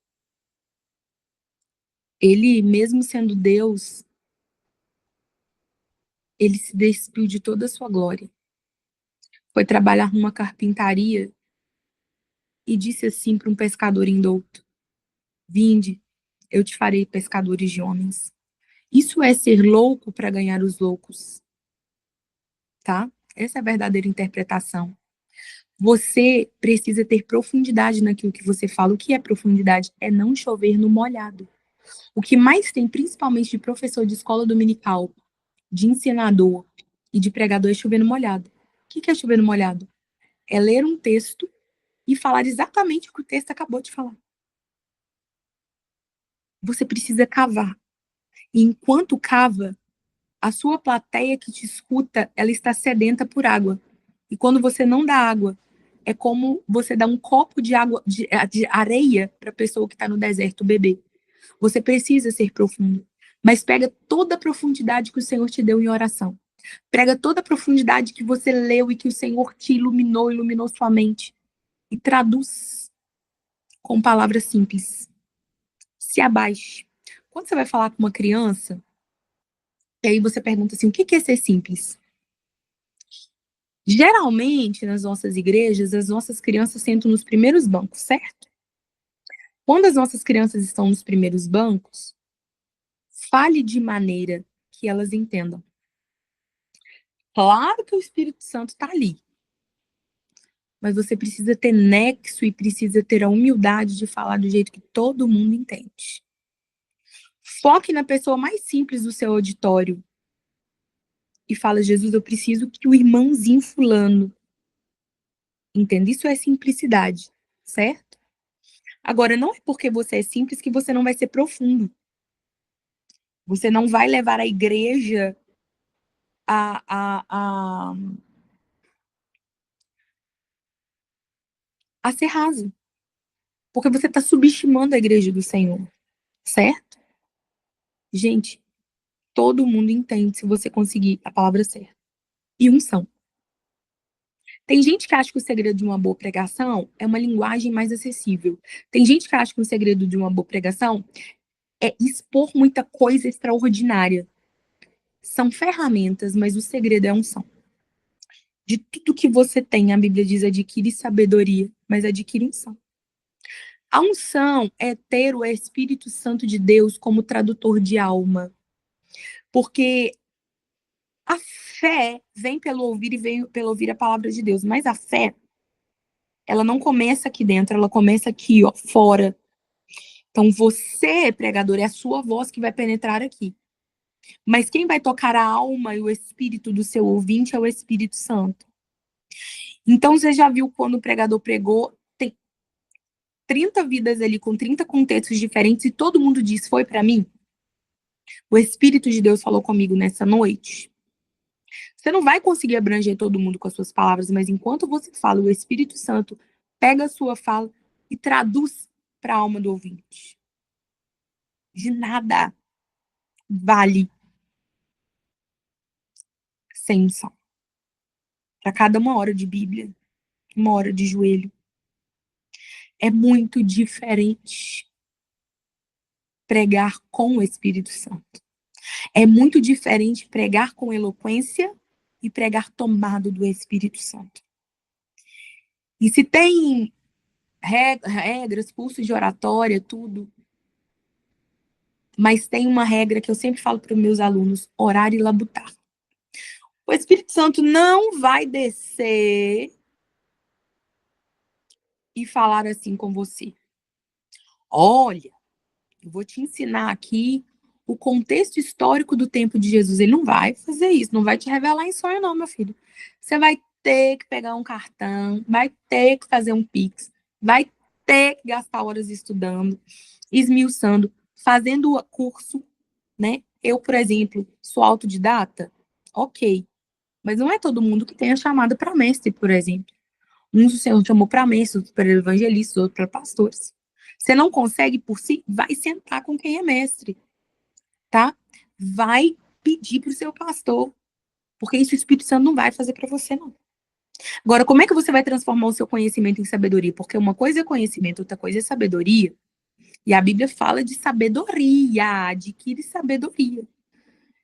Ele, mesmo sendo Deus, ele se despiu de toda a sua glória. Foi trabalhar numa carpintaria e disse assim para um pescador indouto: Vinde, eu te farei pescadores de homens. Isso é ser louco para ganhar os loucos, tá? Essa é a verdadeira interpretação. Você precisa ter profundidade naquilo que você fala. O que é profundidade? É não chover no molhado. O que mais tem, principalmente de professor de escola dominical, de ensinador e de pregador, é chover no molhado. O que é chover no molhado? É ler um texto e falar exatamente o que o texto acabou de falar. Você precisa cavar. E enquanto cava, a sua plateia que te escuta, ela está sedenta por água. E quando você não dá água, é como você dá um copo de água, de areia para a pessoa que está no deserto beber. Você precisa ser profundo. Mas pega toda a profundidade que o Senhor te deu em oração. Pega toda a profundidade que você leu e que o Senhor te iluminou sua mente. E traduz com palavras simples. Se abaixe. Quando você vai falar com uma criança, e aí você pergunta assim, o que é ser simples? Geralmente, nas nossas igrejas, as nossas crianças sentam nos primeiros bancos, certo? Quando as nossas crianças estão nos primeiros bancos, fale de maneira que elas entendam. Claro que o Espírito Santo está ali, mas você precisa ter nexo e precisa ter a humildade de falar do jeito que todo mundo entende. Foque na pessoa mais simples do seu auditório e fala, Jesus, eu preciso que o irmãozinho fulano entenda. Isso é simplicidade, certo? Agora, não é porque você é simples que você não vai ser profundo. Você não vai levar a igreja a ser raso. Porque você está subestimando a igreja do Senhor, certo? Gente, todo mundo entende se você conseguir a palavra certa. E unção. Tem gente que acha que o segredo de uma boa pregação é uma linguagem mais acessível. Tem gente que acha que o segredo de uma boa pregação é expor muita coisa extraordinária. São ferramentas, mas o segredo é a unção. De tudo que você tem, a Bíblia diz, adquire sabedoria, mas adquire unção. A unção é ter o Espírito Santo de Deus como tradutor de alma. Porque a fé vem pelo ouvir e vem pelo ouvir a palavra de Deus. Mas a fé, ela não começa aqui dentro, ela começa aqui, ó, fora. Então você, pregador, é a sua voz que vai penetrar aqui. Mas quem vai tocar a alma e o espírito do seu ouvinte é o Espírito Santo. Então você já viu quando o pregador pregou, tem 30 vidas ali com 30 contextos diferentes e todo mundo diz, foi para mim? O Espírito de Deus falou comigo nessa noite. Você não vai conseguir abranger todo mundo com as suas palavras, mas enquanto você fala, o Espírito Santo pega a sua fala e traduz para a alma do ouvinte. De nada vale sem unção. Para cada uma hora de Bíblia, uma hora de joelho. É muito diferente pregar com o Espírito Santo. É muito diferente pregar com eloquência e pregar tomado do Espírito Santo. E se tem regras, cursos de oratória, tudo, mas tem uma regra que eu sempre falo para os meus alunos, orar e labutar. O Espírito Santo não vai descer e falar assim com você. Olha, eu vou te ensinar aqui o contexto histórico do tempo de Jesus. Ele não vai fazer isso, não vai te revelar em sonho não, meu filho. Você vai ter que pegar um cartão, vai ter que fazer um Pix, vai ter que gastar horas estudando, esmiuçando, fazendo o curso, né? Eu, por exemplo, sou autodidata, ok. Mas não é todo mundo que tem a chamada para mestre, por exemplo. Uns o Senhor chamou para mestre, outros para evangelistas, outros para pastores. Você não consegue por si, vai sentar com quem é mestre, tá? Vai pedir para o seu pastor, porque isso o Espírito Santo não vai fazer para você, não. Agora, como é que você vai transformar o seu conhecimento em sabedoria? Porque uma coisa é conhecimento, outra coisa é sabedoria. E a Bíblia fala de sabedoria, adquire sabedoria.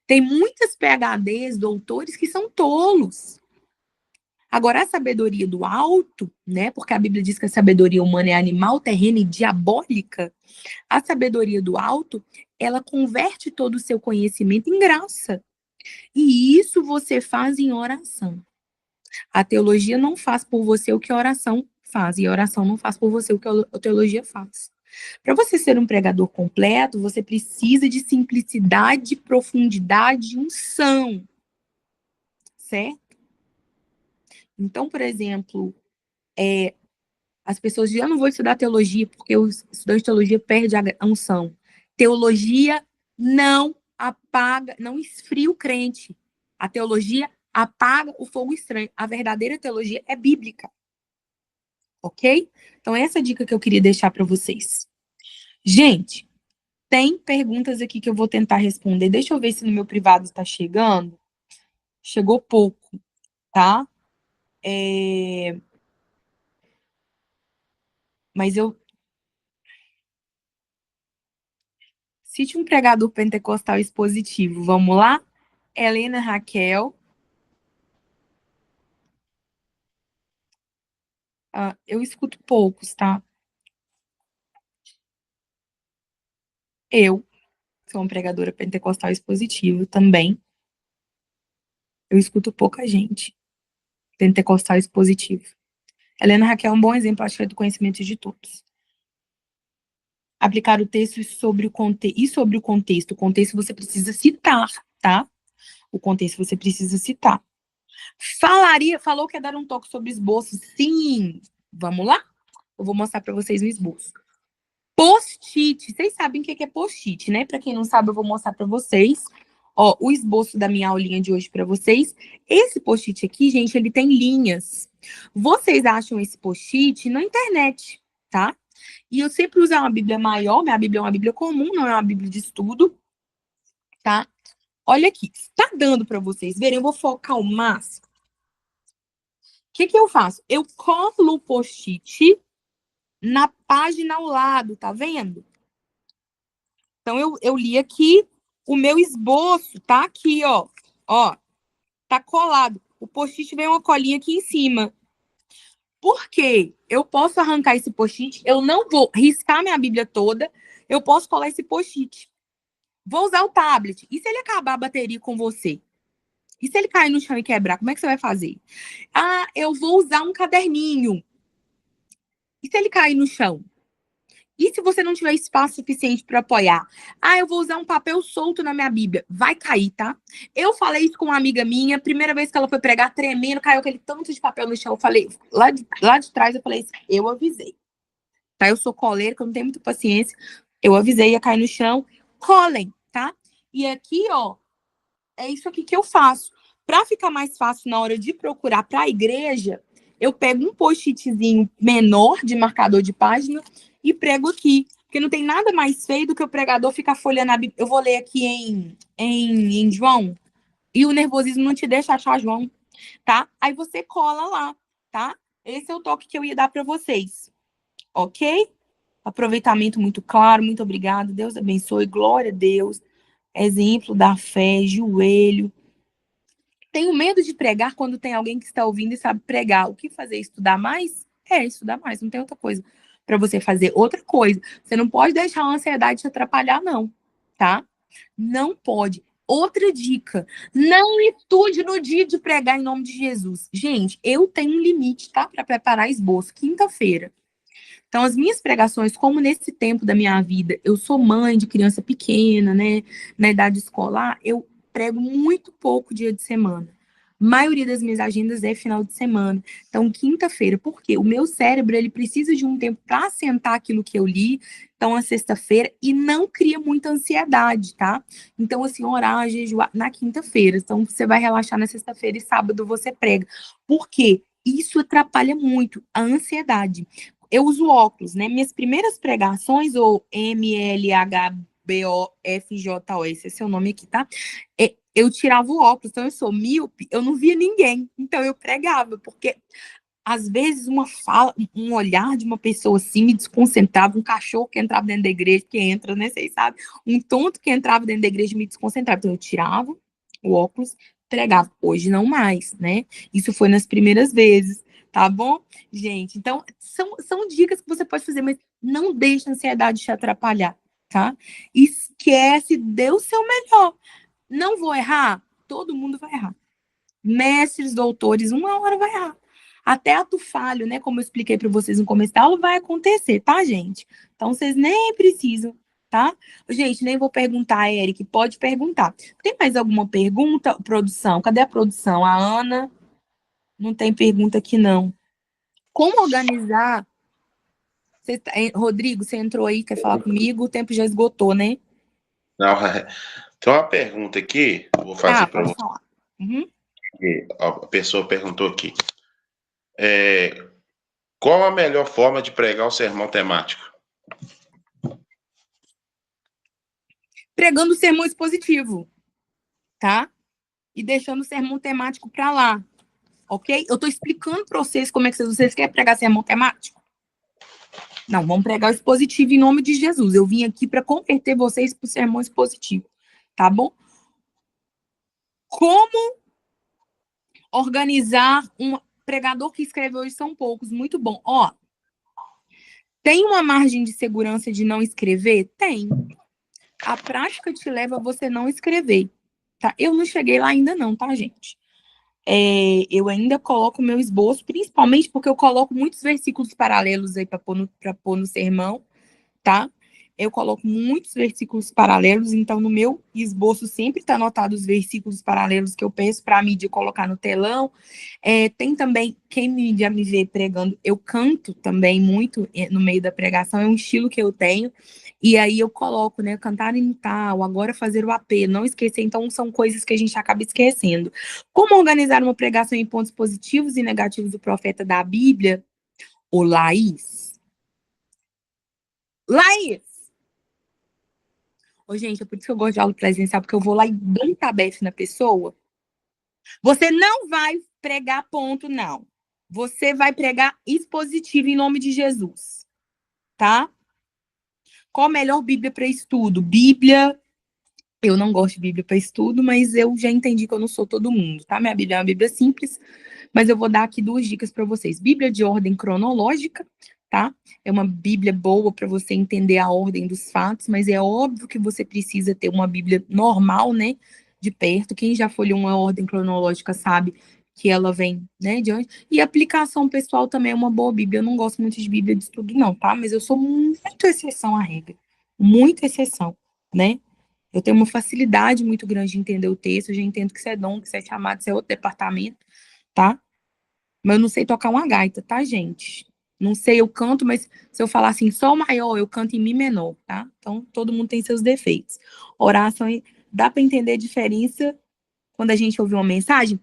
Tem muitas PhDs, doutores, que são tolos. Agora, a sabedoria do alto, né? Porque a Bíblia diz que a sabedoria humana é animal, terrena e diabólica. A sabedoria do alto, ela converte todo o seu conhecimento em graça. E isso você faz em oração. A teologia não faz por você o que a oração faz, e a oração não faz por você o que a teologia faz. Para você ser um pregador completo, você precisa de simplicidade, profundidade e unção, certo? Então, por exemplo, as pessoas dizem, eu não vou estudar teologia, porque o estudante de teologia perde a unção. Teologia não apaga, não esfria o crente. A teologia apaga o fogo estranho. A verdadeira teologia é bíblica. Ok? Então, essa é a dica que eu queria deixar para vocês. Gente, tem perguntas aqui que eu vou tentar responder. Deixa eu ver se no meu privado está chegando. Chegou pouco, tá? Mas eu... Cite um pregador pentecostal expositivo. Vamos lá? Helena Raquel. Eu escuto poucos, tá? Eu sou uma pregadora pentecostal expositiva também. Eu escuto pouca gente pentecostal expositivo. Helena Raquel é um bom exemplo, acho que é do conhecimento de todos. Aplicar o texto sobre o contexto. E sobre o contexto? O contexto você precisa citar, tá? O contexto você precisa citar. Falou que ia dar um toque sobre esboço. Sim! Vamos lá? Eu vou mostrar para vocês um esboço. Post-it. Vocês sabem o que é post-it, né? Para quem não sabe, eu vou mostrar para vocês. Ó, o esboço da minha aulinha de hoje para vocês. Esse post-it aqui, gente, ele tem linhas. Vocês acham esse post-it na internet, tá? E eu sempre uso uma Bíblia maior. Minha Bíblia é uma Bíblia comum, não é uma Bíblia de estudo, tá? Olha aqui. Tá dando para vocês verem? Eu vou focar o máximo. O que eu faço? Eu colo o post-it na página ao lado, tá vendo? Então, eu li aqui, o meu esboço tá aqui, ó. Ó, tá colado. O post-it vem uma colinha aqui em cima. Por quê? Eu posso arrancar esse post-it, eu não vou riscar minha Bíblia toda, eu posso colar esse post-it. Vou usar o tablet. E se ele acabar a bateria com você? E se ele cair no chão e quebrar, como é que você vai fazer? Ah, eu vou usar um caderninho. E se ele cair no chão? E se você não tiver espaço suficiente para apoiar? Ah, eu vou usar um papel solto na minha Bíblia. Vai cair, tá? Eu falei isso com uma amiga minha, primeira vez que ela foi pregar, tremendo, caiu aquele tanto de papel no chão. Eu falei, lá de trás, eu falei assim, eu avisei. Tá? Eu sou coleira, que eu não tenho muita paciência. Eu avisei, ia cair no chão. Colhem, tá? E aqui, ó, é isso aqui que eu faço. Para ficar mais fácil na hora de procurar para a igreja, eu pego um post-itzinho menor de marcador de página e prego aqui. Porque não tem nada mais feio do que o pregador ficar folheando a Bíblia. Eu vou ler aqui em João, e o nervosismo não te deixa achar João, tá? Aí você cola lá, tá? Esse é o toque que eu ia dar para vocês, ok? Aproveitamento muito claro, muito obrigada. Deus abençoe, glória a Deus. Exemplo da fé, joelho. Tenho medo de pregar quando tem alguém que está ouvindo e sabe pregar. O que fazer? Estudar mais? Estudar mais, não tem outra coisa para você fazer. Outra coisa, você não pode deixar a ansiedade te atrapalhar, não, tá? Não pode. Outra dica, não estude no dia de pregar em nome de Jesus. Gente, eu tenho um limite, tá? Para preparar esboço, quinta-feira. Então, as minhas pregações, como nesse tempo da minha vida, eu sou mãe de criança pequena, né? Na idade escolar, eu prego muito pouco dia de semana. A maioria das minhas agendas é final de semana. Então, quinta-feira, por quê? O meu cérebro, ele precisa de um tempo para assentar aquilo que eu li. Então, a sexta-feira, e não cria muita ansiedade, tá? Então, assim, orar, jejuar na quinta-feira. Então, você vai relaxar na sexta-feira e sábado você prega. Por quê? Isso atrapalha muito a ansiedade. Eu uso óculos, né? Minhas primeiras pregações, ou MLHBOFJOS, esse é o nome aqui, tá? Eu tirava o óculos, então eu sou míope, eu não via ninguém, então eu pregava, porque às vezes uma fala, um olhar de uma pessoa assim me desconcentrava, um cachorro que entrava dentro da igreja, que entra, né, vocês sabem, um tonto que entrava dentro da igreja me desconcentrava, então eu tirava o óculos, pregava. Hoje não mais, né? Isso foi nas primeiras vezes, tá bom? Gente, então, são dicas que você pode fazer, mas não deixe a ansiedade te atrapalhar, tá? Esquece, dê o seu melhor. Não vou errar? Todo mundo vai errar. mestres, doutores, uma hora vai errar. Até ato falho, né? Como eu expliquei para vocês no começo da aula, vai acontecer, tá, gente? Então, vocês nem precisam, tá? Gente, nem vou perguntar, Eric, pode perguntar. Tem mais alguma pergunta, produção? Cadê a produção? A Ana? Não tem pergunta aqui, não. Como organizar? Rodrigo, você entrou aí, quer falar comigo? O tempo já esgotou, né?
Não, tem uma pergunta aqui, eu vou fazer para
Pode
você.
falar. Uhum.
A pessoa perguntou aqui. Qual a melhor forma de pregar o sermão temático?
Pregando o sermão expositivo, tá? E deixando o sermão temático para lá, ok? Eu estou explicando para vocês como é que vocês querem pregar sermão temático. Não, vamos pregar o expositivo em nome de Jesus. Eu vim aqui para converter vocês para o sermão expositivo, tá bom? Como organizar um pregador que escreveu hoje são poucos, muito bom. Ó, tem uma margem de segurança de não escrever? Tem. A prática te leva a você não escrever, tá? Eu não cheguei lá ainda não, tá, gente? Eu ainda coloco meu esboço, principalmente porque eu coloco muitos versículos paralelos aí para pôr no sermão, tá? Eu coloco muitos versículos paralelos, então no meu esboço sempre está anotado os versículos paralelos que eu peço para a mídia colocar no telão. Tem também, quem já me vê pregando, eu canto também muito no meio da pregação, é um estilo que eu tenho, e aí eu coloco, né, cantar em tal, agora fazer o AP, não esquecer, então são coisas que a gente acaba esquecendo. Como organizar uma pregação em pontos positivos e negativos do profeta da Bíblia? Ô, Laís! Laís! Ô, gente, é por isso que eu gosto de aula presencial, porque eu vou lá e dou um tabefe na pessoa. Você não vai pregar ponto, não. Você vai pregar expositivo em nome de Jesus, tá? Qual a melhor Bíblia para estudo? Bíblia. Eu não gosto de Bíblia para estudo, mas eu já entendi que eu não sou todo mundo, tá? Minha Bíblia é uma Bíblia simples, mas eu vou dar aqui 2 dicas para vocês. Bíblia de ordem cronológica, tá? É uma Bíblia boa para você entender a ordem dos fatos, mas é óbvio que você precisa ter uma Bíblia normal, né? De perto. Quem já folheou uma ordem cronológica sabe que ela vem, né, de onde. E aplicação pessoal também é uma boa Bíblia. Eu não gosto muito de Bíblia de estudo, não, tá? Mas eu sou muito exceção à regra. Muita exceção, né? Eu tenho uma facilidade muito grande de entender o texto, eu já entendo que isso é dom, que isso é chamado, que isso é outro departamento, tá? Mas eu não sei tocar uma gaita, tá, gente? Não sei, eu canto, mas se eu falar assim, sol maior, eu canto em mi menor, tá? Então, todo mundo tem seus defeitos. Oração, dá para entender a diferença quando a gente ouve uma mensagem?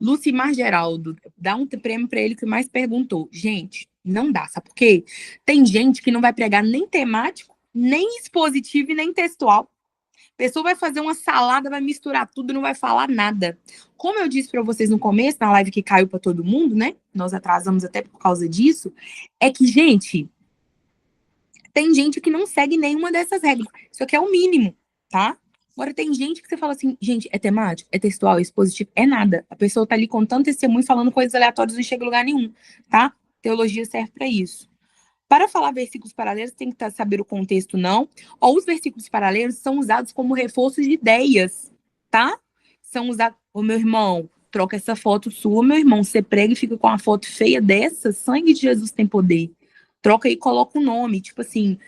Lucimar Geraldo, dá um prêmio para ele que mais perguntou. Gente, não dá, sabe por quê? Tem gente que não vai pregar nem temático, nem expositivo e nem textual. A pessoa vai fazer uma salada, vai misturar tudo e não vai falar nada. Como eu disse para vocês no começo, na live que caiu para todo mundo, né? Nós atrasamos até por causa disso. É que, gente, tem gente que não segue nenhuma dessas regras. Isso aqui é o mínimo, tá? Agora, tem gente que você fala assim, gente, é temático, é textual, é expositivo, é nada. A pessoa tá ali contando testemunho, falando coisas aleatórias e não chega em lugar nenhum, tá? Teologia serve para isso. Para falar versículos paralelos, tem que saber o contexto, não. Ou os versículos paralelos são usados como reforço de ideias, tá? São usados. Ô, meu irmão, troca essa foto sua, meu irmão. Você prega e fica com uma foto feia dessa, sangue de Jesus tem poder. Troca aí e coloca o nome, tipo assim,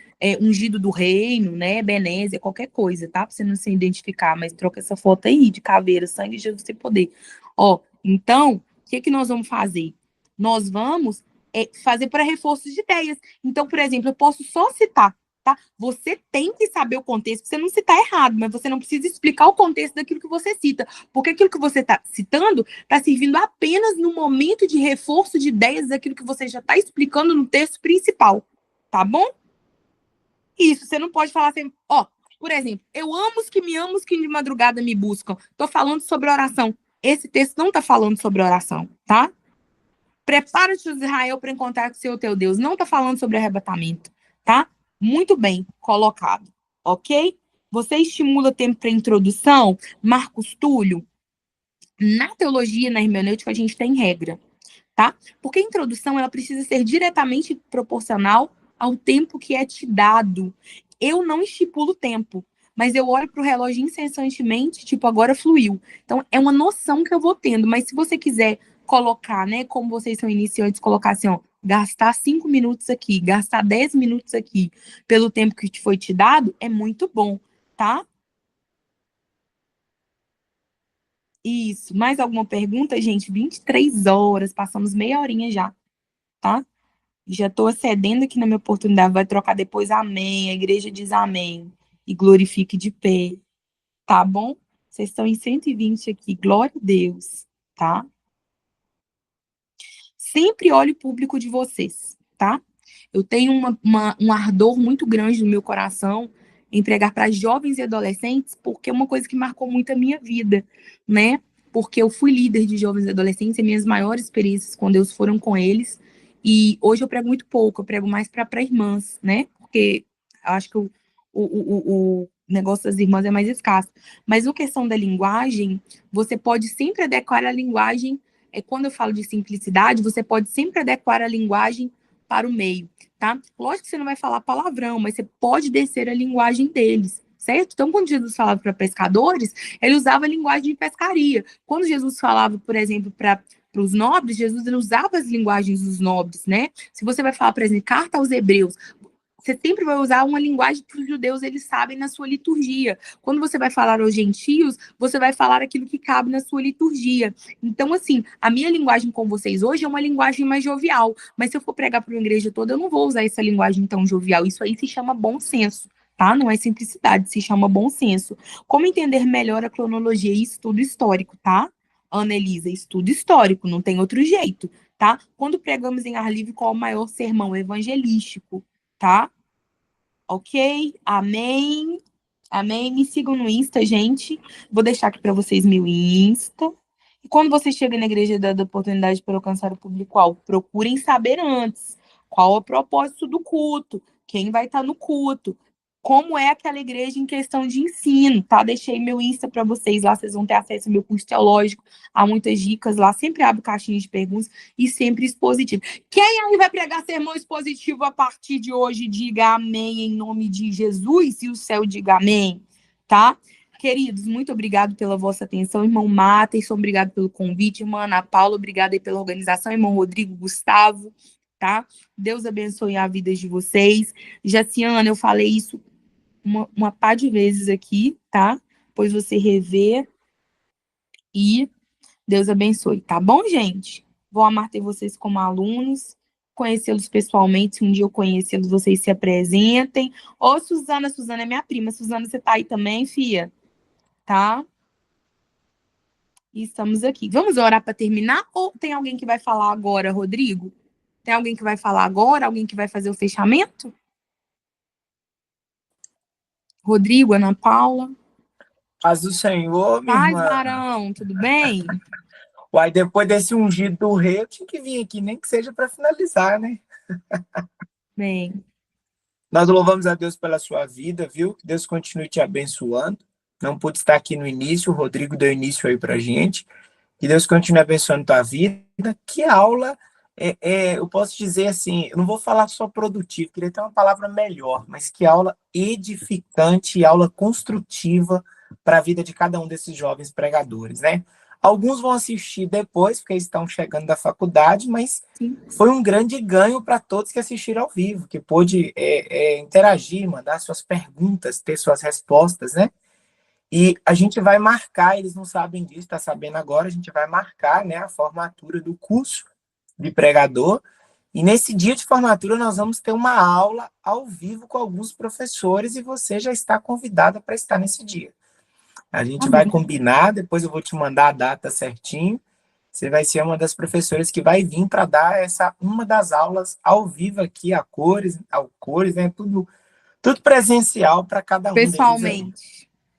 ungido do reino, né? Benézia, qualquer coisa, tá? Pra você não se identificar, mas troca essa foto aí de caveira, sangue de Jesus tem poder. Ó, então, o que nós vamos fazer? Nós vamos fazer para reforço de ideias. Então, por exemplo, eu posso só citar, tá? Você tem que saber o contexto, você não citar errado, mas você não precisa explicar o contexto daquilo que você cita, porque aquilo que você está citando está servindo apenas no momento de reforço de ideias daquilo que você já está explicando no texto principal, tá bom? Isso, você não pode falar assim, ó, por exemplo, eu amo os que me amam, os que de madrugada me buscam. Tô falando sobre oração. Esse texto não tá falando sobre oração, tá? Prepara-te, Israel, para encontrar com o Senhor teu Deus. Não está falando sobre arrebatamento, tá? Muito bem colocado, ok? Você estimula tempo para introdução? Marcos Túlio, na teologia, na hermenêutica, a gente tem regra, tá? Porque a introdução, ela precisa ser diretamente proporcional ao tempo que é te dado. Eu não estipulo tempo. mas eu olho para o relógio incessantemente, tipo, agora fluiu. Então, é uma noção que eu vou tendo, mas se você quiser colocar, né, como vocês são iniciantes, colocar assim, ó, gastar 5 minutos aqui, gastar 10 minutos aqui, pelo tempo que te foi te dado, é muito bom, tá? Isso. Mais alguma pergunta, gente? 23 horas, passamos meia horinha já, tá? Já estou excedendo aqui na minha oportunidade. Vai trocar depois amém. A igreja diz amém. E glorifique de pé. Tá bom? Vocês estão em 120 aqui. Glória a Deus. Tá? Sempre olhe o público de vocês. Tá? Eu tenho um ardor muito grande no meu coração em pregar para jovens e adolescentes, porque é uma coisa que marcou muito a minha vida, né? Porque eu fui líder de jovens e adolescentes, e minhas maiores experiências com Deus foram com eles. E hoje eu prego muito pouco, eu prego mais para irmãs, né? Porque acho que o negócio das irmãs é mais escasso. Mas no questão da linguagem, você pode sempre adequar a linguagem. Quando eu falo de simplicidade, você pode sempre adequar a linguagem para o meio, tá? Lógico que você não vai falar palavrão, mas você pode descer a linguagem deles, certo? Então, quando Jesus falava para pescadores, ele usava a linguagem de pescaria. Quando Jesus falava, por exemplo, para os nobres, Jesus ele usava as linguagens dos nobres, né? Se você vai falar, por exemplo, carta aos Hebreus, você sempre vai usar uma linguagem que os judeus eles sabem na sua liturgia. Quando você vai falar aos gentios, você vai falar aquilo que cabe na sua liturgia. Então, assim, a minha linguagem com vocês hoje é uma linguagem mais jovial. Mas se eu for pregar para uma igreja toda, eu não vou usar essa linguagem tão jovial. Isso aí se chama bom senso, tá? Não é simplicidade, se chama bom senso. Como entender melhor a cronologia e estudo histórico, tá? Ana Elisa, estudo histórico, não tem outro jeito, tá? Quando pregamos em ar livre, qual é o maior sermão evangelístico, tá? Ok? Amém. Amém. Me sigam no Insta, gente. Vou deixar aqui para vocês meu Insta. E quando você chega na igreja da oportunidade para alcançar o público-alvo, procurem saber antes qual é o propósito do culto, quem vai estar no culto, como é aquela igreja em questão de ensino, tá? Deixei meu Insta para vocês lá, vocês vão ter acesso ao meu curso teológico, há muitas dicas lá, sempre abro caixinha de perguntas e sempre expositivo. Quem aí vai pregar sermão expositivo a partir de hoje, diga amém em nome de Jesus e o céu diga amém, tá? Queridos, muito obrigado pela vossa atenção, irmão Matheson, obrigado pelo convite, irmã Ana Paula, obrigada aí pela organização, irmão Rodrigo, Gustavo, tá? Deus abençoe a vida de vocês. Jaciana, eu falei isso uma pá de vezes aqui, tá? Pois você rever e Deus abençoe, tá bom, gente? Vou amar ter vocês como alunos, conhecê-los pessoalmente, se um dia eu conhecê-los, vocês se apresentem. Ô, Suzana, Suzana é minha prima. Suzana, você tá aí também, fia? Tá? E estamos aqui. Vamos orar para terminar? Ou tem alguém que vai falar agora, Rodrigo? Tem alguém que vai falar agora? Alguém que vai fazer o fechamento? Rodrigo, Ana Paula?
Paz do Senhor, minha
Paz,
irmã.
varão, tudo bem?
Uai, depois desse ungido do rei, eu tinha que vir aqui, nem que seja para finalizar, né?
Bem.
Nós louvamos a Deus pela sua vida, viu? Que Deus continue te abençoando. Não pude estar aqui no início, o Rodrigo deu início aí pra gente. Que Deus continue abençoando tua vida. Que aula, eu posso dizer assim, eu não vou falar só produtivo, queria ter uma palavra melhor, mas que aula edificante e aula construtiva para a vida de cada um desses jovens pregadores, né? Alguns vão assistir depois, porque estão chegando da faculdade, mas
Sim.
foi um grande ganho para todos que assistiram ao vivo, que pôde interagir, mandar suas perguntas, ter suas respostas, né? E a gente vai marcar, eles não sabem disso, está sabendo agora, a gente vai marcar, né, a formatura do curso de pregador. E nesse dia de formatura nós vamos ter uma aula ao vivo com alguns professores e você já está convidada para estar nesse dia. A gente vai combinar, depois eu vou te mandar a data certinho. Você vai ser uma das professoras que vai vir para dar uma das aulas ao vivo aqui, a cores, né? Tudo presencial para cada um deles aí.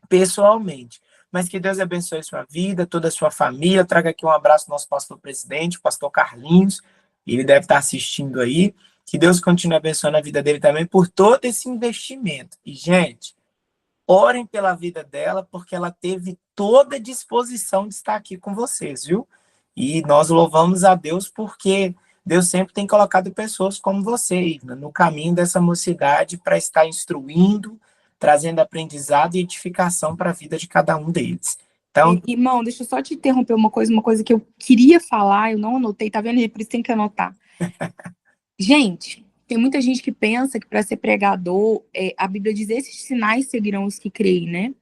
Pessoalmente. Mas que Deus abençoe sua vida, toda a sua família. Traga aqui um abraço ao nosso pastor presidente, o pastor Carlinhos. Ele deve estar assistindo aí. Que Deus continue abençoando a vida dele também por todo esse investimento. E, gente, orem pela vida dela, porque ela teve toda a disposição de estar aqui com vocês, viu? E nós louvamos a Deus porque Deus sempre tem colocado pessoas como você, Ivna, no caminho dessa mocidade para estar instruindo, trazendo aprendizado e edificação para a vida de cada um deles. Então,
irmão, deixa eu só te interromper uma coisa que eu queria falar, eu não anotei, tá vendo? Por isso tem que anotar. Gente, tem muita gente que pensa que para ser pregador, a Bíblia diz: esses sinais seguirão os que creem, né?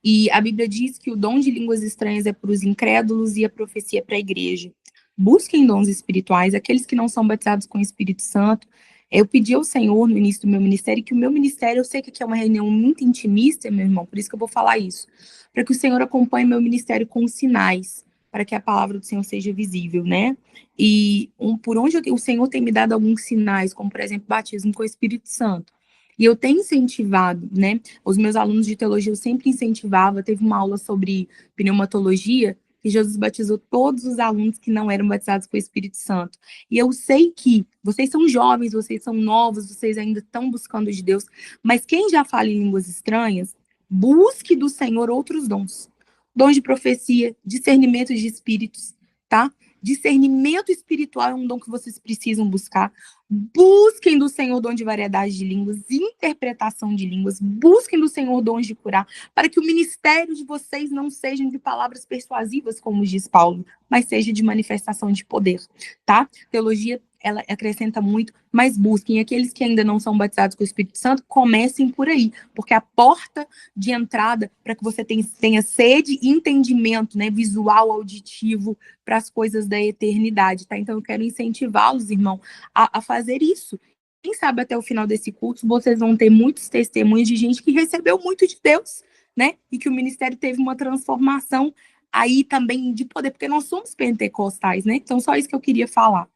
E a Bíblia diz que o dom de línguas estranhas é para os incrédulos e a profecia é para a igreja. Busquem dons espirituais, aqueles que não são batizados com o Espírito Santo. Eu pedi ao Senhor no início do meu ministério, que o meu ministério, eu sei que aqui é uma reunião muito intimista, meu irmão, por isso que eu vou falar isso, para que o Senhor acompanhe meu ministério com sinais, para que a palavra do Senhor seja visível, né? E por onde o Senhor tem me dado alguns sinais, como, por exemplo, batismo com o Espírito Santo. E eu tenho incentivado, né? Os meus alunos de teologia eu sempre incentivava. Teve uma aula sobre pneumatologia, que Jesus batizou todos os alunos que não eram batizados com o Espírito Santo. E eu sei que vocês são jovens, vocês são novos, vocês ainda estão buscando de Deus, mas quem já fala em línguas estranhas, busque do Senhor outros dons. Dons de profecia, discernimento de espíritos, tá? Discernimento espiritual é um dom que vocês precisam buscar. Busquem do Senhor dom de variedade de línguas, interpretação de línguas, busquem do Senhor dons de curar, para que o ministério de vocês não seja de palavras persuasivas, como diz Paulo, mas seja de manifestação de poder, tá? Teologia, ela acrescenta muito, mas busquem. Aqueles que ainda não são batizados com o Espírito Santo, comecem por aí, porque a porta de entrada para que você tenha sede e entendimento, né, visual, auditivo, para as coisas da eternidade, tá? Então eu quero incentivá-los, irmão, a fazer isso. Quem sabe até o final desse curso vocês vão ter muitos testemunhos de gente que recebeu muito de Deus, né? E que o ministério teve uma transformação aí também de poder, porque nós somos pentecostais, né? Então só isso que eu queria falar.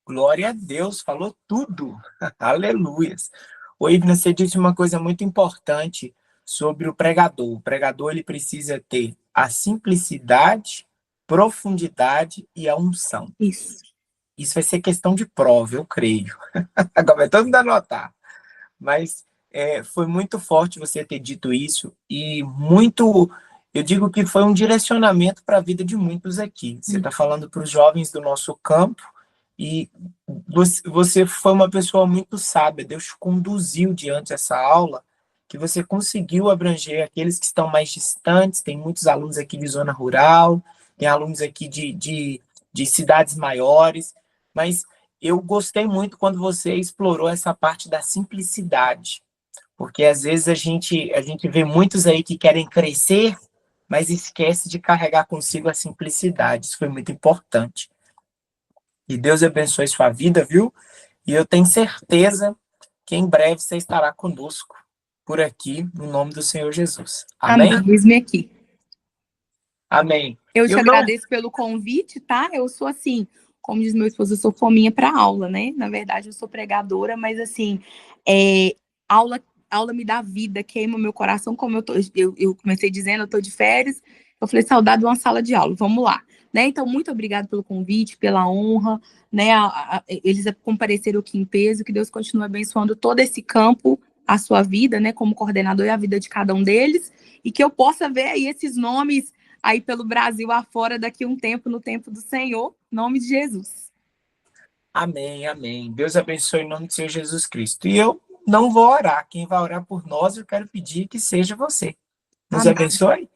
glória a Deus, falou tudo. Aleluias. Ô, Ivna, você disse uma coisa muito importante sobre o pregador. O pregador, ele precisa ter a simplicidade, profundidade e a unção. Isso vai ser questão de prova, eu creio. Agora vai todo mundo anotar. Mas foi muito forte você ter dito isso e muito, eu digo que foi um direcionamento para a vida de muitos aqui. Você está falando para os jovens do nosso campo e você foi uma pessoa muito sábia. Deus te conduziu diante dessa aula que você conseguiu abranger aqueles que estão mais distantes. Tem muitos alunos aqui de zona rural, tem alunos aqui de cidades maiores, mas eu gostei muito quando você explorou essa parte da simplicidade, porque às vezes a gente vê muitos aí que querem crescer, mas esquece de carregar consigo a simplicidade. Isso foi muito importante. E Deus abençoe sua vida, viu? E eu tenho certeza que em breve você estará conosco por aqui, no nome do Senhor Jesus. Amém?
Amém. Eis-me aqui.
Amém.
Eu te agradeço pelo convite, tá? Eu sou assim, como diz meu esposo, eu sou fominha para aula, né? Na verdade, eu sou pregadora, mas assim, aula me dá vida, queima meu coração, como eu comecei dizendo, eu tô de férias, eu falei, saudade de uma sala de aula, vamos lá. Né? Então, muito obrigado pelo convite, pela honra, né? Eles compareceram aqui em peso, que Deus continue abençoando todo esse campo, a sua vida, né? Como coordenador e a vida de cada um deles, e que eu possa ver aí esses nomes aí pelo Brasil afora daqui a um tempo, no tempo do Senhor, em nome de Jesus.
Amém, amém. Deus abençoe em nome do Senhor Jesus Cristo. E eu não vou orar. Quem vai orar por nós, eu quero pedir que seja você. Nos abençoe.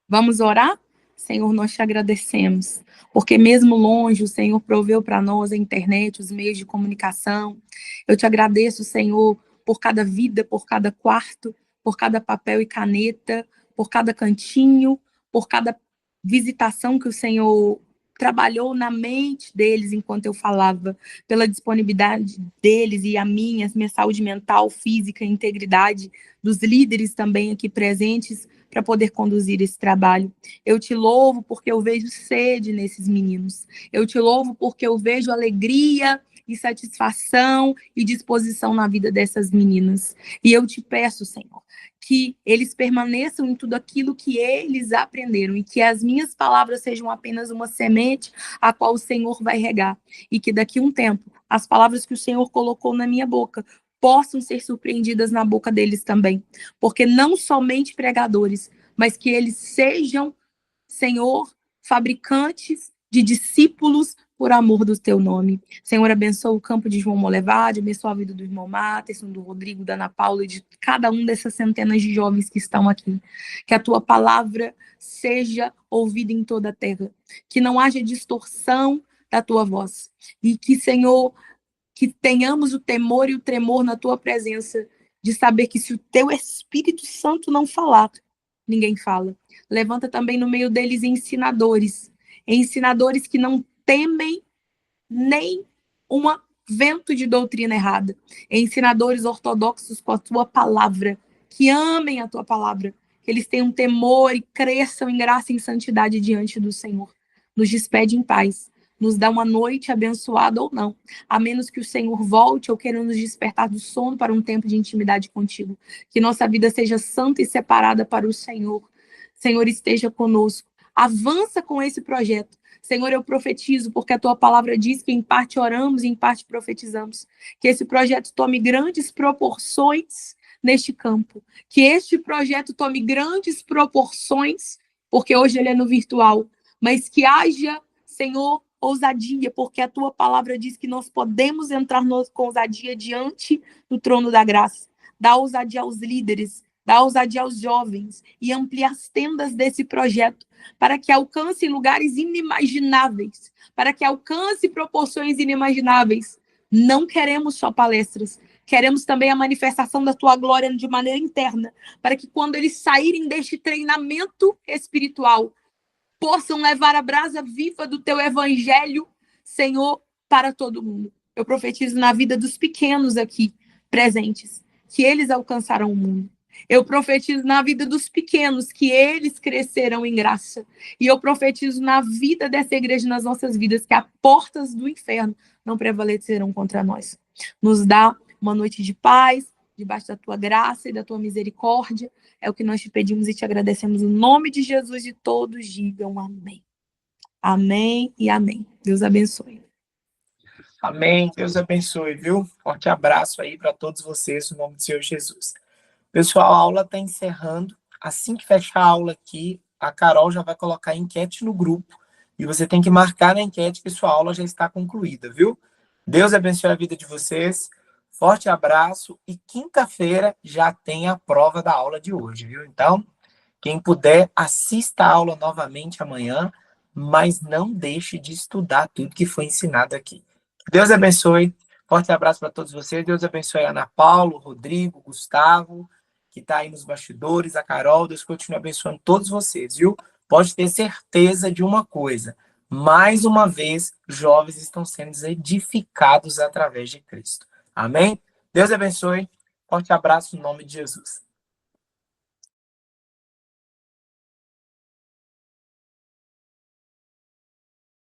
Vamos orar? Senhor, nós te agradecemos, porque mesmo longe o Senhor proveu para nós a internet, os meios de comunicação. Eu te agradeço, Senhor, por cada vida, por cada quarto, por cada papel e caneta, por cada cantinho, por cada visitação que o Senhor trabalhou na mente deles enquanto eu falava, pela disponibilidade deles e a minha saúde mental, física, integridade dos líderes também aqui presentes, para poder conduzir esse trabalho. Eu te louvo porque eu vejo sede nesses meninos. Eu te louvo porque eu vejo alegria e satisfação e disposição na vida dessas meninas. E eu te peço, Senhor, que eles permaneçam em tudo aquilo que eles aprenderam e que as minhas palavras sejam apenas uma semente a qual o Senhor vai regar. E que daqui a um tempo, as palavras que o Senhor colocou na minha boca possam ser surpreendidas na boca deles também. Porque não somente pregadores, mas que eles sejam, Senhor, fabricantes de discípulos por amor do teu nome. Senhor, abençoa o campo de João Molevade, abençoa a vida do irmão Materson, do Rodrigo, da Ana Paula e de cada um dessas centenas de jovens que estão aqui. Que a tua palavra seja ouvida em toda a terra. Que não haja distorção da tua voz. E que, Senhor, que tenhamos o temor e o tremor na tua presença, de saber que se o teu Espírito Santo não falar, ninguém fala. Levanta também no meio deles ensinadores que não temem nem um vento de doutrina errada, ensinadores ortodoxos com a tua palavra, que amem a tua palavra, que eles tenham temor e cresçam em graça e em santidade diante do Senhor. Nos despede em paz, nos dá uma noite abençoada ou não, a menos que o Senhor volte ou queira nos despertar do sono para um tempo de intimidade contigo. Que nossa vida seja santa e separada para o Senhor. Senhor, esteja conosco. Avança com esse projeto. Senhor, eu profetizo, porque a tua palavra diz que em parte oramos e em parte profetizamos. Que esse projeto tome grandes proporções neste campo. Que este projeto tome grandes proporções, porque hoje ele é no virtual. Mas que haja, Senhor, ousadia, porque a tua palavra diz que nós podemos entrar com ousadia diante do trono da graça. Dá ousadia aos líderes, dá ousadia aos jovens e amplia as tendas desse projeto para que alcance lugares inimagináveis, para que alcance proporções inimagináveis. Não queremos só palestras, queremos também a manifestação da tua glória de maneira interna, para que quando eles saírem deste treinamento espiritual, possam levar a brasa viva do teu evangelho, Senhor, para todo mundo. Eu profetizo na vida dos pequenos aqui presentes, que eles alcançarão o mundo. Eu profetizo na vida dos pequenos, que eles crescerão em graça. E eu profetizo na vida dessa igreja, nas nossas vidas, que as portas do inferno não prevalecerão contra nós. Nos dá uma noite de paz, debaixo da tua graça e da tua misericórdia. É o que nós te pedimos e te agradecemos. No nome de Jesus, e todos digam amém. Amém e amém. Deus abençoe.
Amém. Deus abençoe, viu? Forte abraço aí para todos vocês, no nome do Senhor Jesus. Pessoal, a aula está encerrando. Assim que fechar a aula aqui, a Carol já vai colocar a enquete no grupo. E você tem que marcar na enquete que sua aula já está concluída, viu? Deus abençoe a vida de vocês. Forte abraço. E quinta-feira já tem a prova da aula de hoje, viu? Então, quem puder, assista a aula novamente amanhã, mas não deixe de estudar tudo que foi ensinado aqui. Deus abençoe. Forte abraço para todos vocês. Deus abençoe a Ana Paula, o Rodrigo, o Gustavo, que está aí nos bastidores, a Carol. Deus continue abençoando todos vocês, viu? Pode ter certeza de uma coisa. Mais uma vez, jovens estão sendo edificados através de Cristo. Amém? Deus abençoe. Forte abraço em nome de Jesus.